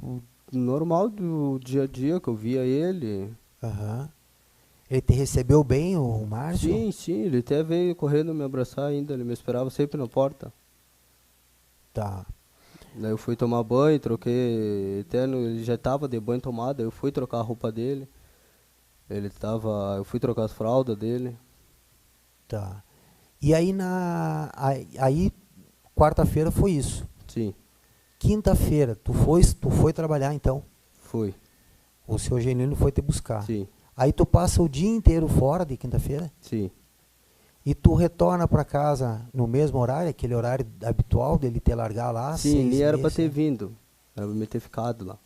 O normal do dia a dia que eu via ele. Aham. Ele te recebeu bem, o Márcio? Sim, sim, ele até veio correndo me abraçar ainda, ele me esperava sempre na porta. Tá. Daí eu fui tomar banho, troquei, ele já estava de banho tomado, eu fui trocar a roupa dele. Eu fui trocar as fraldas dele. Tá. E aí, aí quarta-feira foi isso. Sim, Quinta-feira, tu foi trabalhar então? fui. O seu Genino foi te buscar. Sim, Aí tu passa o dia inteiro fora de quinta-feira? sim. E tu retorna para casa no mesmo horário, aquele horário habitual dele te largar lá? Sim, nem era para ter 6h30? vindo, era para me ter ficado lá.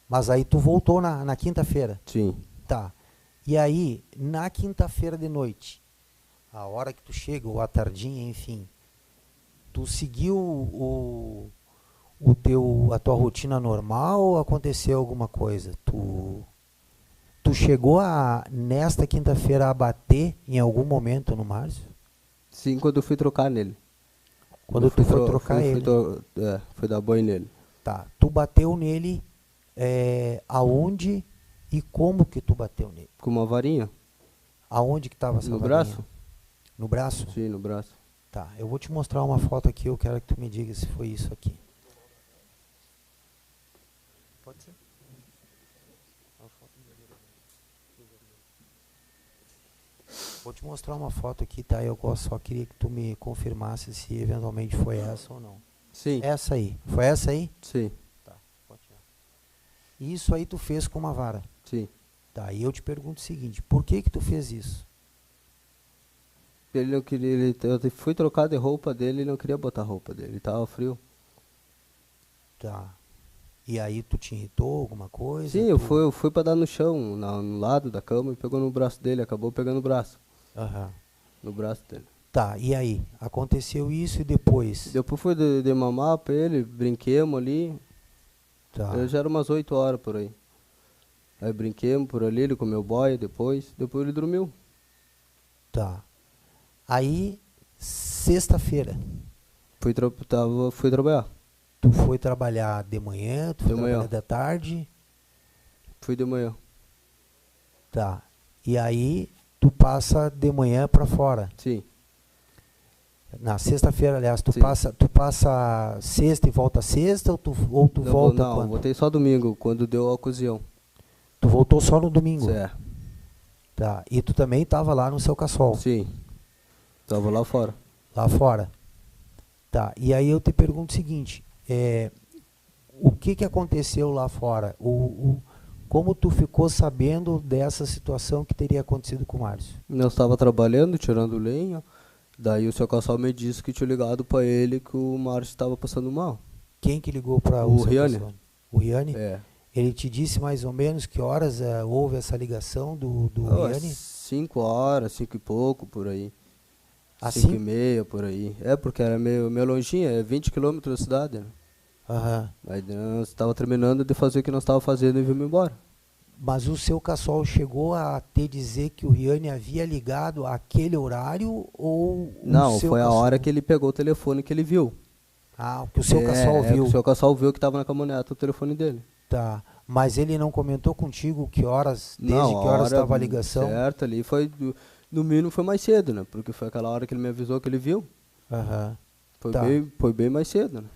Mas aí tu voltou na quinta-feira? Sim, Tá. E aí, na quinta-feira de noite, a hora que tu chega, ou à tardinha, enfim, tu seguiu a tua rotina normal ou aconteceu alguma coisa? Tu chegou nesta quinta-feira a bater em algum momento no Márcio? sim, quando eu fui trocar nele. Quando tu foi trocar ele? Fui dar banho nele. Tá. Tu bateu nele aonde e como que tu bateu nele? Com uma varinha, Aonde que estava essa no varinha? braço. No braço? Sim, no braço. Tá. Eu vou te mostrar uma foto aqui, eu quero que tu me diga se foi isso aqui. Pode ser. Vou te mostrar uma foto aqui, tá? Eu só queria que tu me confirmasse se eventualmente foi essa ou não. Sim, Essa aí. Foi essa aí? sim, Tá, pode tirar. E isso aí tu fez com uma vara. sim. Tá, e eu te pergunto o seguinte, por que que tu fez isso? Ele não queria, eu fui trocar de roupa dele, ele não queria botar a roupa dele, ele tava frio. Tá. E aí tu te irritou alguma coisa? Sim, eu fui pra dar no chão, no lado da cama, e pegou no braço dele, acabou pegando o braço. Aham. No braço dele. Tá, e aí? Aconteceu isso e depois? Depois fui de mamar pra ele, brinquemos ali. Tá. Já era umas 8 horas por aí. Aí brinquemos por ali, ele comeu boia depois ele dormiu. Tá. Aí, sexta-feira, Fui trabalhar. tu foi trabalhar de manhã, tu foi De manhã. trabalhar da tarde? Fui de manhã. Tá. E aí, tu passa de manhã pra fora. Sim. Na sexta-feira, aliás, Sim. tu passa sexta e volta sexta ou tu Não, volta não, quando? voltei só domingo, quando deu a ocasião. Tu voltou só no domingo? É. Tá. E tu também tava lá no seu cassol? Sim. Tava lá fora. Lá fora. Tá. E aí eu te pergunto o seguinte, o que aconteceu lá fora? Como tu ficou sabendo dessa situação que teria acontecido com o Márcio? Eu estava trabalhando, tirando lenha. Daí o seu Cassal me disse que tinha ligado pra ele que o Márcio estava passando mal. Quem que ligou para O seu Riane. cassol? O Riane? É. Ele te disse mais ou menos que horas houve essa ligação do Riane? 5 horas, 5 e pouco, por aí. Assim? 5 e meia, por aí. É, porque era meio longinho, é 20 quilômetros da cidade, né? Aham. Aí nós estava terminando de fazer o que nós estávamos fazendo e vimos embora. Mas o seu cassol chegou a te dizer que o Riane havia ligado àquele horário ou Não, o seu foi a cassol? hora que ele pegou o telefone que ele viu. Ah, que o seu cassol Que viu. o seu Cassal viu que estava na caminhonete o telefone dele. Tá. Mas ele não comentou contigo que horas, desde Não, que horas hora estava a ligação? certa ali foi, no mínimo foi mais cedo, né? Porque foi aquela hora que ele me avisou que ele viu. Aham. Foi, Tá. foi bem mais cedo, né?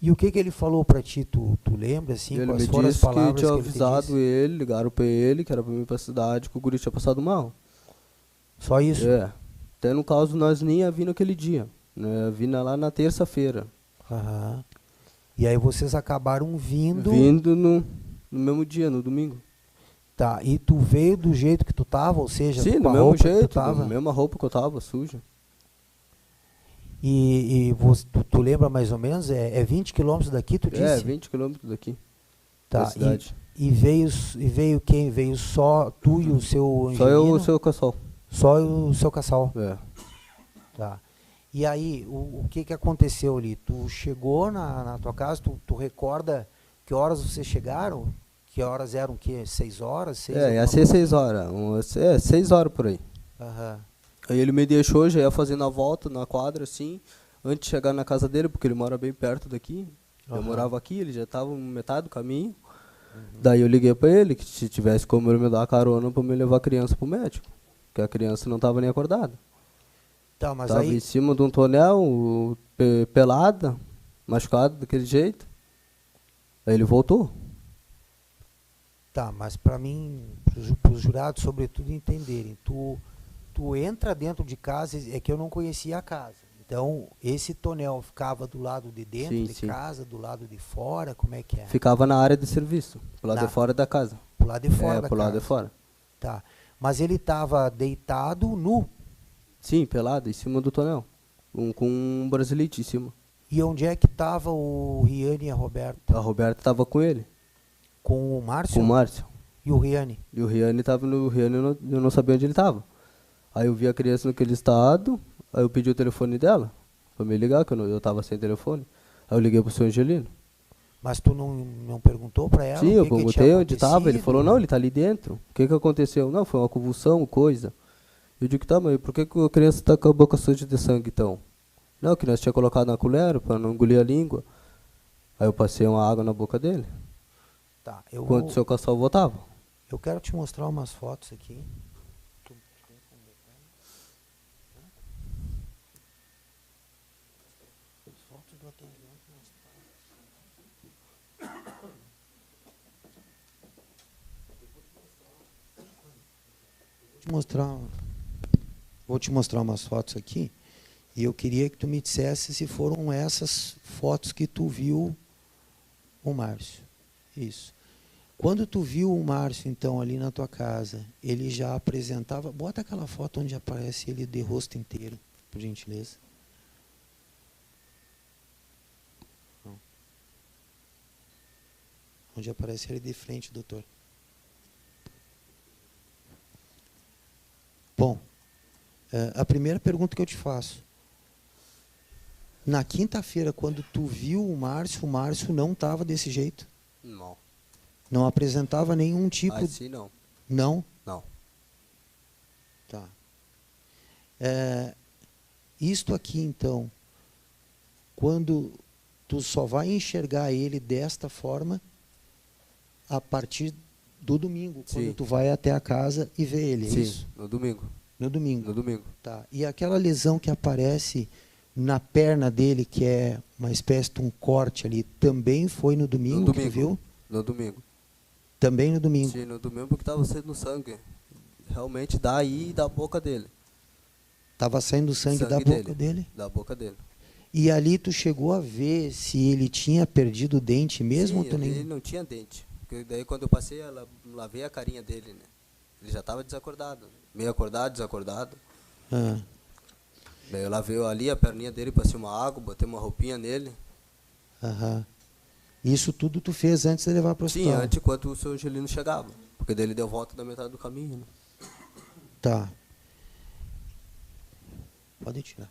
E o que ele falou pra ti? Tu lembra, assim, Ele quais me foram as disse que palavras tinha que ele te avisado disse? ele, ligaram pra ele, que era pra mim ir pra cidade, que o guri tinha passado mal. Só isso? É. Até no caso nós nem ia vir naquele dia. Né? Vinha lá na terça-feira. Aham. E aí vocês acabaram vindo. Vindo no mesmo dia, no domingo. Tá. E tu veio do jeito que tu tava, ou seja, Sim, com do a mesmo roupa que tu jeito, tava? na mesma roupa que eu tava, suja. E tu lembra mais ou menos? É 20 quilômetros daqui, tu disse? É, 20 quilômetros daqui. Tá. Da cidade. E veio quem? Veio só tu e o seu Só eu e Angelino? o seu Cassal. Só o seu cassal. É. Tá. E aí, o que aconteceu ali? Tu chegou na tua casa, tu recorda que horas vocês chegaram? Que horas eram o quê? 6 horas? 6 É, ia ser 6 horas. 6 horas por aí. Aham. Aí ele me deixou, já ia fazendo a volta na quadra, assim, antes de chegar na casa dele, porque ele mora bem perto daqui. Eu Aham. morava aqui, ele já estava metade do caminho. Daí eu liguei pra ele, que se tivesse como ele me dar a carona pra me levar a criança pro médico. Porque a criança não estava nem acordada. Tá, mas Tava aí... em cima de um tonel, pelada, machucado daquele jeito. Aí ele voltou. Tá, mas para mim, para os jurados, sobretudo, entenderem, tu entra dentro de casa, é que eu não conhecia a casa. Então, esse tonel ficava do lado de dentro Sim, de sim. casa, do lado de fora, como é que é? Ficava na área de serviço, pro lado Na- de fora da casa. Pro lado de fora da Pro lado casa. de fora. Tá. Mas ele estava deitado nu. Sim, pelado, em cima do tonel. Com um brasilite em cima. E onde é que estava o Riane e a Roberta? A Roberta tava com ele, Com o Márcio? com o Márcio. E o Riane? E o Riane tava no. O Riane eu não sabia onde ele tava. Aí eu vi a criança naquele estado, aí eu pedi o telefone dela, pra me ligar, que eu tava sem telefone. Aí eu liguei pro seu Angelino. Mas tu não perguntou para ela? Sim, o eu que que perguntei tinha onde tava, ele acontecido? falou, não, ele tá ali dentro. O que aconteceu? Não, foi uma convulsão, coisa. Eu digo, tá, mas por que a criança tá com a boca suja de sangue então? Não, que nós tinha colocado na colher pra não engolir a língua. Aí eu passei uma água na boca dele, Tá, enquanto o seu Cassal voltava. eu quero te mostrar umas fotos aqui. Vou te mostrar umas fotos aqui e eu queria que tu me dissesse se foram essas fotos que tu viu o Márcio. Isso. Quando tu viu o Márcio, então, ali na tua casa, ele já apresentava... Bota aquela foto onde aparece ele de rosto inteiro, por gentileza. Onde aparece ele de frente, doutor. Bom, a primeira pergunta que eu te faço. Na quinta-feira, quando tu viu o Márcio não estava desse jeito? Não. Não apresentava nenhum tipo... Assim não. Não? Não. Tá. Isto aqui, então, quando tu só vai enxergar ele desta forma a partir do domingo, Sim. quando tu vai até a casa e vê ele, é Sim, isso? no domingo. No domingo. No domingo. Tá. E aquela lesão que aparece na perna dele, que é uma espécie de um corte ali, também foi no domingo, No que tu domingo. viu? No domingo. Também no domingo. Sim, no domingo porque estava saindo sangue. Realmente daí e da boca dele. Estava saindo sangue da boca dele? Da boca dele. E ali tu chegou a ver se ele tinha perdido o dente mesmo? Sim, ou tu nem... ele não tinha dente. Porque daí quando eu passei, ela lavei a carinha dele, né? Ele já estava desacordado. Meio acordado, desacordado. Ah, Daí eu lavei ali a perninha dele, passei uma água, botei uma roupinha nele. aham. Isso tudo tu fez antes de levar para o Sim, hospital? antes enquanto o seu Angelino chegava. Porque daí ele deu volta da metade do caminho, né? Tá. Pode tirar.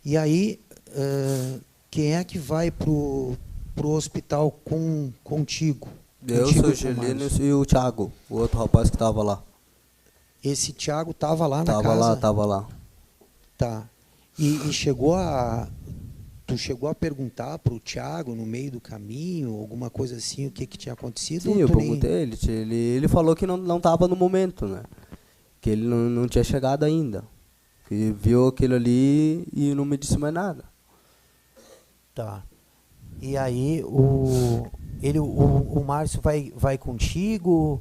E aí, quem é que vai pro hospital contigo? Eu, Contigo o e com o Angelino Márcio? e o Thiago, o outro rapaz que estava lá. Esse Thiago estava lá na Tava casa? lá, tava lá. Tá. E chegou a... Tu chegou a perguntar pro Thiago no meio do caminho, alguma coisa assim, o que tinha acontecido? Sim, ou eu tu nem- perguntei, ele falou que não estava no momento, né? Que ele não tinha chegado ainda. Que viu aquilo ali e não me disse mais nada. Tá. E aí o Márcio vai contigo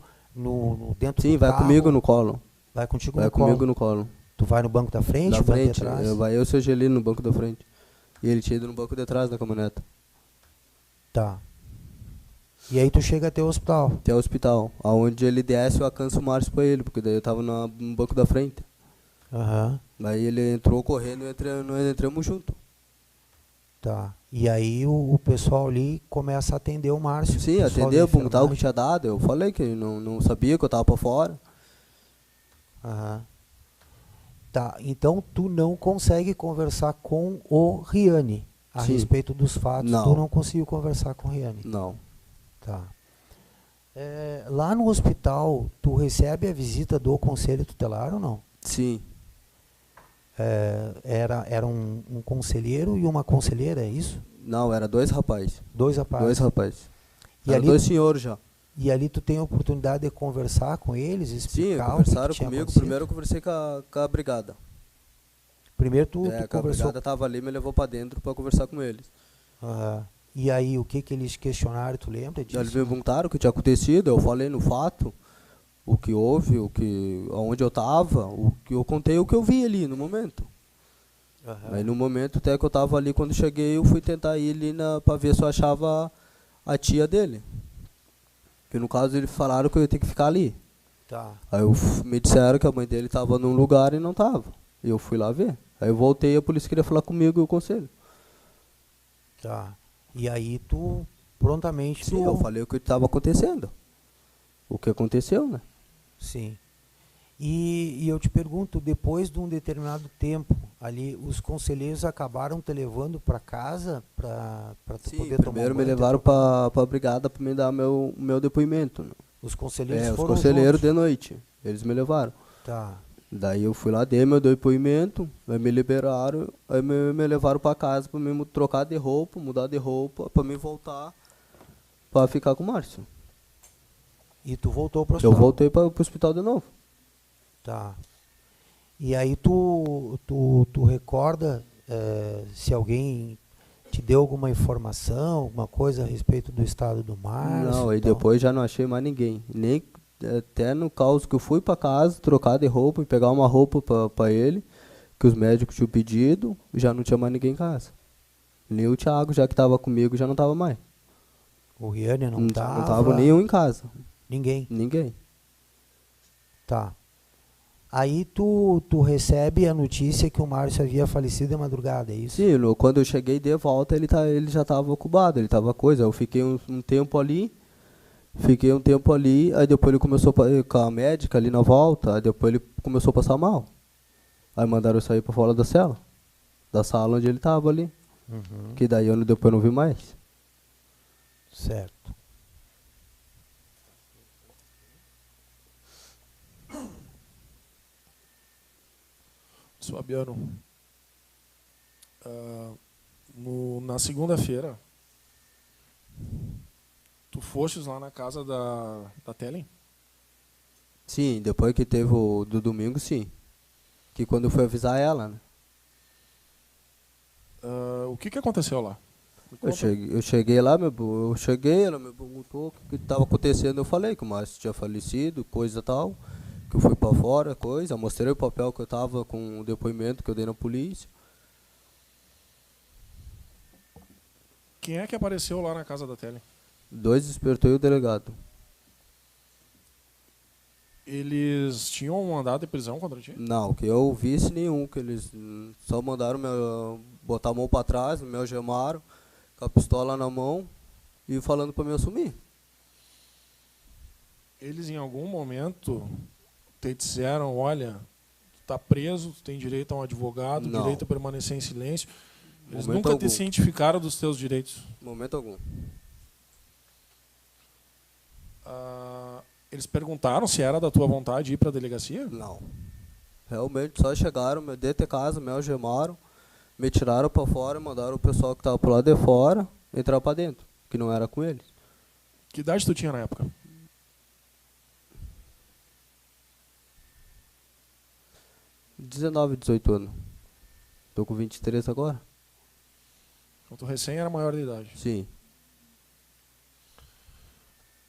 dentro Sim, do vai carro? comigo no colo. Vai contigo Vai no comigo colo? no colo. Tu vai no banco da frente, Da banco de frente, trás? vai eu e o seu Angelino no banco da frente. E ele tinha ido no banco de trás da caminhoneta. Tá. E aí tu chega até o hospital? Até o hospital. Aonde ele desce, eu alcanço o Márcio pra ele, porque daí eu tava no banco da frente. Aham. Daí ele entrou correndo e nós entramos junto. Tá. E aí o pessoal ali começa a atender o Márcio. Sim, o pessoal atendeu, da perguntar o que enfermagem. tinha dado. Eu falei que não sabia, que eu tava pra fora. Aham. Tá, então tu não consegue conversar com o Riane a Sim. respeito dos fatos. Não. Tu não conseguiu conversar com o Riane. Não. Tá. Lá no hospital, tu recebe a visita do conselho tutelar ou não? Sim. Era um conselheiro e uma conselheira, é isso? Não, era dois rapazes. Dois rapazes. Dois rapazes. E Era ali- dois senhores já. E ali tu tem a oportunidade de conversar com eles, Sim, explicar conversaram o que tinha comigo. acontecido? Primeiro eu conversei com a brigada. Primeiro tu Que a conversou. brigada tava ali e me levou pra dentro pra conversar com eles. Aham. E aí, o que eles questionaram, tu lembra disso? Eles me perguntaram o que tinha acontecido, eu falei no fato, o que houve, onde eu tava, o que eu contei, o que eu vi ali no momento. Aham. Aí no momento até que eu tava ali, quando cheguei, eu fui tentar ir ali pra ver se eu achava a tia dele. Que no caso eles falaram que eu ia ter que ficar ali. Tá. Aí me disseram que a mãe dele tava num lugar e não tava. E eu fui lá ver. Aí eu voltei e a polícia queria falar comigo e o conselho. Tá. E aí tu prontamente Sim, eu falei o que estava acontecendo. O que aconteceu, né? Sim. E eu te pergunto, depois de um determinado tempo ali, os conselheiros acabaram te levando para casa para tu Sim, poder tomar primeiro um me banho, levaram trocar- pra brigada pra me dar meu depoimento. Né? Os conselheiros Os foram conselheiros juntos? de noite. Eles me levaram. Tá. Daí eu fui lá, dei meu depoimento, aí me liberaram, aí me levaram pra casa pra me trocar de roupa, mudar de roupa, pra me voltar pra ficar com o Márcio. E tu voltou para o Eu voltei pro hospital de novo. Tá. E aí tu recorda se alguém te deu alguma informação, alguma coisa a respeito do estado do Márcio? Não, aí e tal? depois já não achei mais ninguém. Nem até no caso que eu fui pra casa, trocar de roupa e pegar uma roupa pra ele, que os médicos tinham pedido, já não tinha mais ninguém em casa. Nem o Thiago, já que tava comigo, já não tava mais. O Riane não Não tava? tava nenhum em casa. Ninguém. Ninguém. Tá. Aí tu recebe a notícia que o Márcio havia falecido de madrugada, é isso? Sim, quando eu cheguei de volta, ele já tava ocupado, ele tava coisa. Eu fiquei um tempo ali, Fiquei um tempo ali, aí depois ele começou com a médica ali na volta, aí depois ele começou a passar mal. Aí mandaram eu sair pra fora da cela, da sala onde ele tava ali. Que daí eu depois não vi mais. Certo. Fabiano, na segunda-feira, tu fostes lá na casa da Telen? Sim, depois que teve o do domingo, sim. Que quando eu fui avisar ela, né? O que aconteceu lá? Me Eu conta. cheguei lá, eu cheguei, ela me perguntou o que estava acontecendo, eu falei que o Márcio tinha falecido, coisa tal, que eu fui para fora, coisa, mostrei o papel que eu tava com o depoimento que eu dei na polícia. Quem é que apareceu lá na casa da Telen? 2 despertou e o delegado. Eles tinham um mandado de prisão contra ti? Não, que eu visse nenhum, que eles só mandaram botar a mão para trás, me algemaram, com a pistola na mão e falando para me assumir. Eles em algum momento te disseram, olha, tu tá preso, tu tem direito a um advogado, Não. direito a permanecer em silêncio. Eles Momento nunca algum. te cientificaram dos teus direitos. Momento algum. Eles perguntaram se era da tua vontade ir para a delegacia? Não. Realmente só chegaram, me dentro de casa, me algemaram, me tiraram para fora e mandaram o pessoal que estava pro lado de fora entrar para dentro, que não era com eles. Que idade tu tinha na época? 19, 18 anos. Tô com 23 agora? Então tu recém era maior de idade. Sim.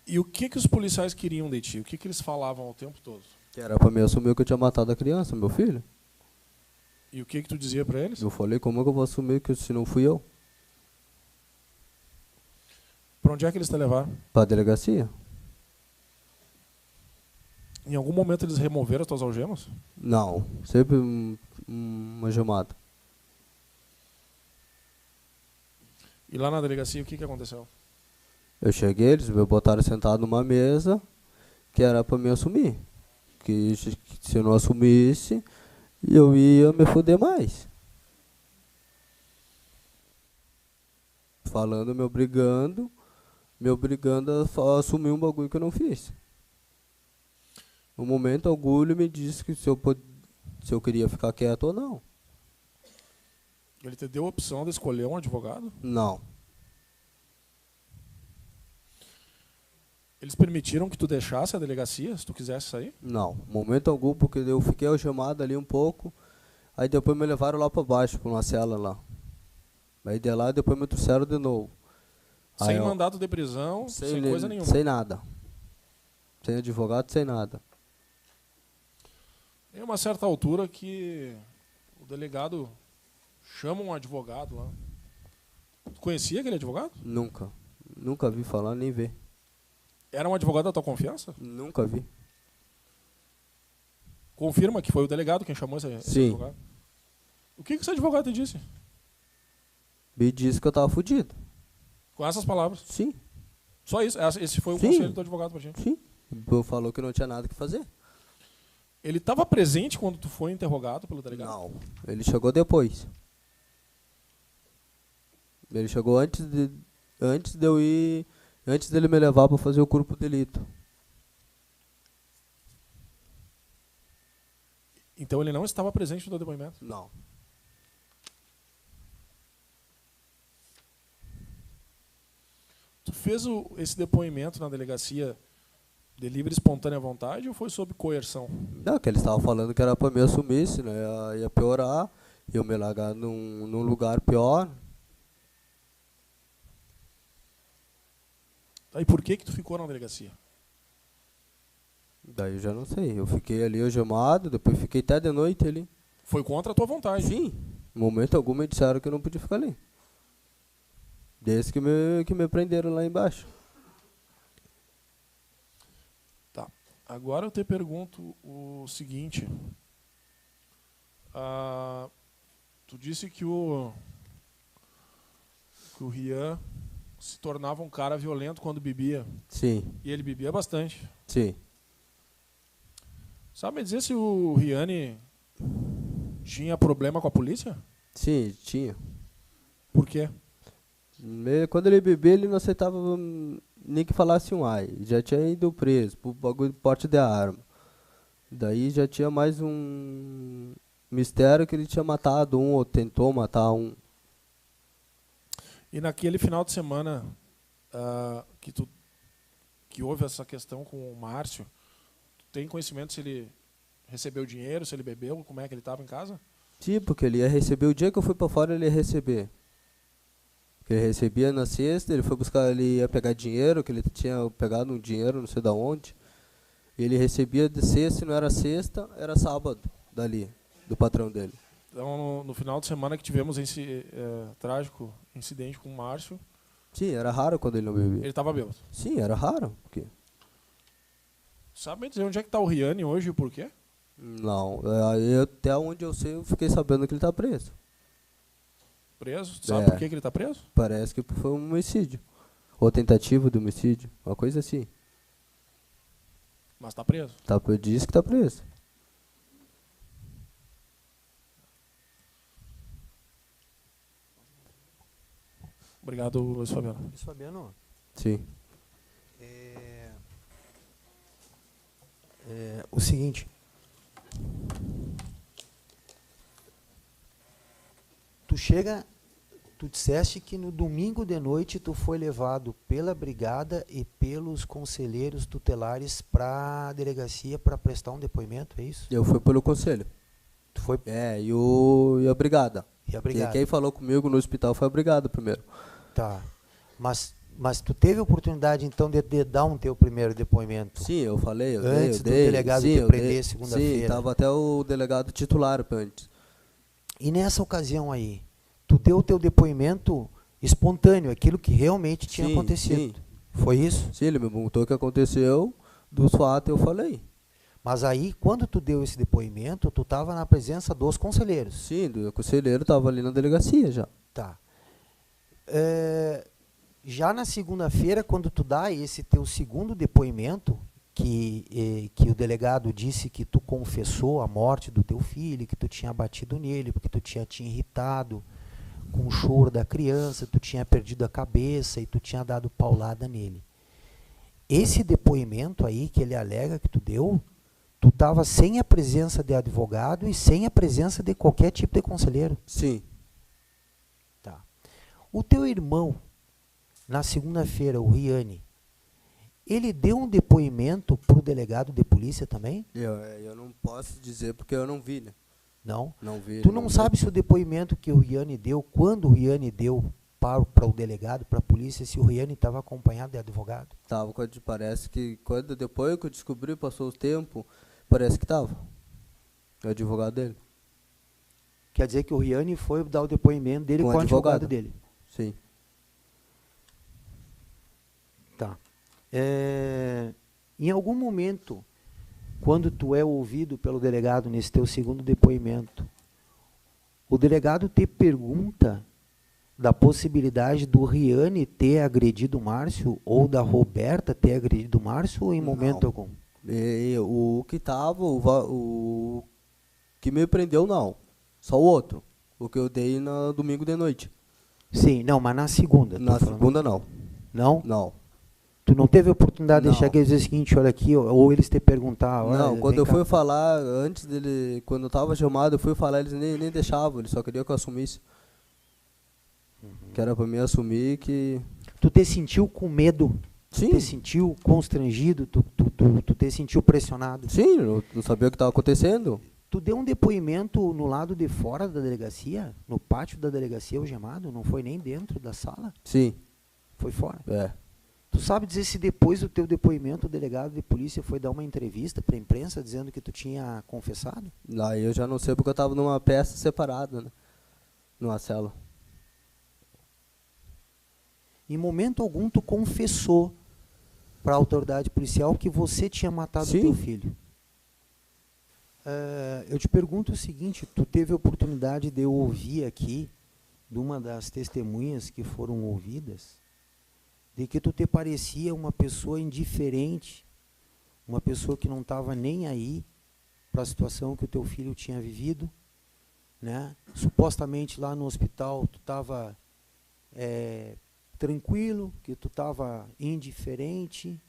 E o que os policiais queriam de ti? O que eles falavam o tempo todo? Que era para me assumir que eu tinha matado a criança, meu filho. E o que tu dizia para eles? Eu falei, como é que eu vou assumir que se não fui eu? Para onde é que eles te levaram? Para a delegacia? Em algum momento eles removeram as tuas algemas? Não, sempre uma algemada. E lá na delegacia o que aconteceu? Eu cheguei, eles me botaram sentado numa mesa, que era para me assumir. Que se eu não assumisse, eu ia me foder mais. Falando, me obrigando a assumir um bagulho que eu não fiz. No momento, o orgulho me disse que se eu queria ficar quieto ou não. Ele te deu a opção de escolher um advogado? Não. Eles permitiram que tu deixasse a delegacia, se tu quisesse sair? Não, momento algum, porque eu fiquei algemado ali um pouco, aí depois me levaram lá para baixo, para uma cela lá. Aí de lá, depois me trouxeram de novo. Sem Aí, mandato de prisão, sem coisa nenhuma. Sem nada. Sem advogado, sem nada. Tem uma certa altura que o delegado chama um advogado lá. Tu conhecia aquele advogado? Nunca. Nunca vi falar, nem ver. Era um advogado da tua confiança? Nunca vi. Confirma que foi o delegado quem chamou esse Sim. advogado. O que esse advogado te disse? Me disse que eu tava fudido. Com essas palavras. Sim, Só isso. Esse foi o Sim. conselho do advogado pra ti. sim. Ele falou que não tinha nada que fazer. Ele estava presente quando tu foi interrogado pelo delegado? Não. Ele chegou depois. Ele chegou antes de eu ir, antes dele me levar para fazer o corpo de delito. Então ele não estava presente no teu depoimento? Não. Tu fez esse depoimento na delegacia de livre e espontânea vontade ou foi sob coerção? Não, que eles estavam falando que era para me assumir, senão ia piorar, ia me largar num lugar pior. Aí por que tu ficou na delegacia? Daí eu já não sei. Eu fiquei ali algemado, depois fiquei até de noite ali. Foi contra a tua vontade? Sim. No momento algum me disseram que eu não podia ficar ali. Desde que me prenderam lá embaixo. Tá. Agora eu te pergunto o seguinte. Tu disse que o Rian se tornava um cara violento quando bebia. Sim, E ele bebia bastante. sim. Sabe me dizer se o Riani tinha problema com a polícia? Sim, tinha. Por quê? Quando ele bebia, ele não aceitava nem que falasse um ai. Já tinha ido preso por bagulho de porte de arma. Daí já tinha mais um mistério que ele tinha matado um ou tentou matar um. E naquele final de semana que houve essa questão com o Márcio, tu tem conhecimento se ele recebeu dinheiro, se ele bebeu, como é que ele estava em casa? Sim, porque ele ia receber, o dia que eu fui pra fora ele ia receber. Porque ele recebia na sexta, ele foi buscar, ele ia pegar dinheiro, que ele tinha pegado um dinheiro, não sei da onde. E ele recebia de sexta, e não era sexta, era sábado, dali, do patrão dele. Então, no final de semana que tivemos esse trágico incidente com o Márcio, Sim, era raro quando ele não bebia. ele estava bêbado. Sim, era raro. Porque... Sabe me dizer onde é que está o Riani hoje e o porquê? Não, até onde eu sei, eu fiquei sabendo que ele tá preso. Preso? Tu sabe É. por que ele está preso? Parece que foi um homicídio. Ou tentativa de homicídio, uma coisa assim. Mas está preso. Diz que tá preso. Obrigado, Luiz Fabiano. Luiz Fabiano, Sim. o seguinte, tu disseste que no domingo de noite tu foi levado pela brigada e pelos conselheiros tutelares para a delegacia para prestar um depoimento, é isso? Eu fui pelo conselho. Tu foi E a brigada. e a brigada. Quem falou comigo no hospital foi a brigada primeiro. Tá. Mas tu teve a oportunidade então de dar um teu primeiro depoimento? Sim, eu falei, eu Antes dei. do delegado sim, te eu prender dei. segunda-feira. Sim, tava até o delegado titular antes. E nessa ocasião aí, tu deu o teu depoimento espontâneo, aquilo que realmente tinha Sim, acontecido. sim. Foi isso? Sim, ele me perguntou o que aconteceu, dos fatos eu falei. Mas aí, quando tu deu esse depoimento, tu estava na presença dos conselheiros. Sim, o conselheiro tava ali na delegacia já. Tá. Já na segunda-feira, quando tu dá esse teu segundo depoimento, que o delegado disse que tu confessou a morte do teu filho, que tu tinha batido nele, porque tu tinha te irritado com o choro da criança, tu tinha perdido a cabeça e tu tinha dado paulada nele. Esse depoimento aí que ele alega que tu deu, tu estava sem a presença de advogado e sem a presença de qualquer tipo de conselheiro. Sim. Tá. O teu irmão, na segunda-feira, o Riani, ele deu um depoimento para o delegado de polícia também? Eu não posso dizer porque eu não vi, né? Não. Não vi. Tu não sabe se o depoimento que o Riani deu, quando o Riani deu para o delegado, para a polícia, se o Riani estava acompanhado de advogado? Tava, parece que depois que eu descobri, passou o tempo, parece que tava. O advogado dele. Quer dizer que o Riani foi dar o depoimento dele com o advogado dele. Sim. Tá. Em algum momento, quando tu é ouvido pelo delegado nesse teu segundo depoimento, o delegado te pergunta da possibilidade do Riani ter agredido o Márcio ou da Roberta ter agredido o Márcio ou em momento algum? O que tava, o que me prendeu não. Só o outro. O que eu dei no domingo de noite. Sim, não, mas na segunda. Na segunda não. Não? Não. Tu não teve a oportunidade Não. de chegar e dizer o seguinte, olha aqui, ou eles te perguntar, olha, Não, quando vem eu cá. fui falar, antes dele, quando eu tava chamado, eu fui falar, eles nem deixavam, eles só queriam que eu assumisse. Que era pra mim assumir que... Tu te sentiu com medo? Sim. Tu te sentiu constrangido? Tu te sentiu pressionado? Sim, eu não sabia o que estava acontecendo. Tu deu um depoimento no lado de fora da delegacia? No pátio da delegacia algemado? Não foi nem dentro da sala? Sim, Foi fora. é. Tu sabe dizer se depois do teu depoimento o delegado de polícia foi dar uma entrevista para a imprensa dizendo que tu tinha confessado? Aí eu já não sei porque eu estava numa peça separada, né? Numa cela. Em momento algum tu confessou para a autoridade policial que você tinha matado o Sim. teu filho. Eu te pergunto o seguinte, tu teve a oportunidade de ouvir aqui, de uma das testemunhas que foram ouvidas, de que tu te parecia uma pessoa indiferente, uma pessoa que não estava nem aí para a situação que o teu filho tinha vivido, né? Supostamente lá no hospital tu estava tranquilo, que tu estava indiferente.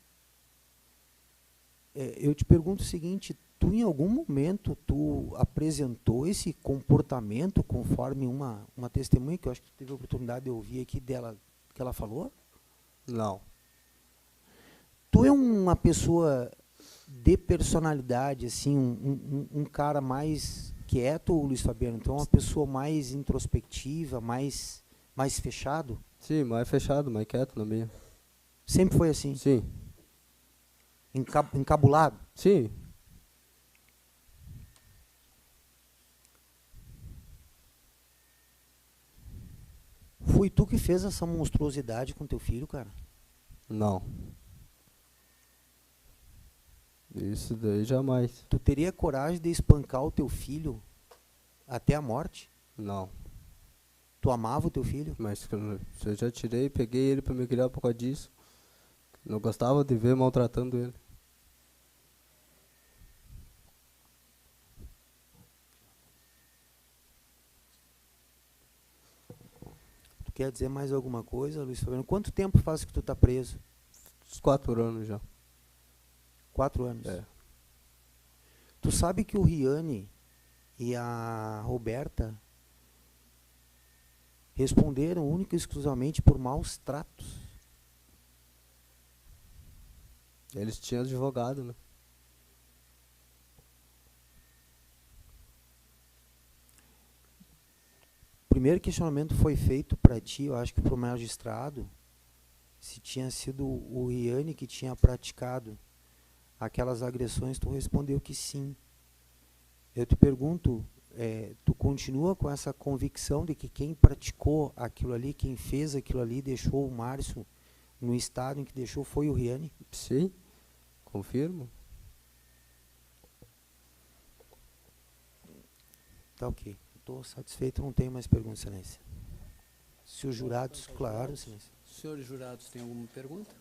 Eu te pergunto o seguinte, tu em algum momento tu apresentou esse comportamento conforme uma testemunha que eu acho que tu teve a oportunidade de ouvir aqui dela, que ela falou? Não. Tu é uma pessoa de personalidade, assim, um cara mais quieto, Luiz Fabiano? Tu é uma pessoa mais introspectiva, mais fechado? Sim, mais fechado, mais quieto na minha. Sempre foi assim? Sim. Encabulado? Sim. Foi tu que fez essa monstruosidade com teu filho, cara? Não. Isso daí jamais. Tu teria coragem de espancar o teu filho até a morte? Não. Tu amava o teu filho? Mas eu já tirei, peguei ele pra me criar por causa disso. Não gostava de ver maltratando ele. Tu quer dizer mais alguma coisa, Luiz Fabiano? Quanto tempo faz que tu tá preso? Uns 4 anos já. 4 anos. É. Tu sabe que o Riane e a Roberta responderam única e exclusivamente por maus tratos. Eles tinham advogado, né? O primeiro questionamento foi feito para ti, eu acho que para o magistrado, se tinha sido o Riane que tinha praticado aquelas agressões. Tu respondeu que sim. Eu te pergunto, tu continua com essa convicção de que quem praticou aquilo ali, quem fez aquilo ali, deixou o Márcio no estado em que deixou, foi o Riane? Sim, confirmo. Tá ok. Estou satisfeito, não tenho mais perguntas, excelência. Se os jurados, claro, excelência. Senhores jurados, têm alguma pergunta?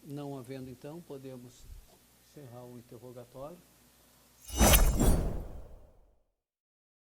Não havendo, então, podemos encerrar o interrogatório.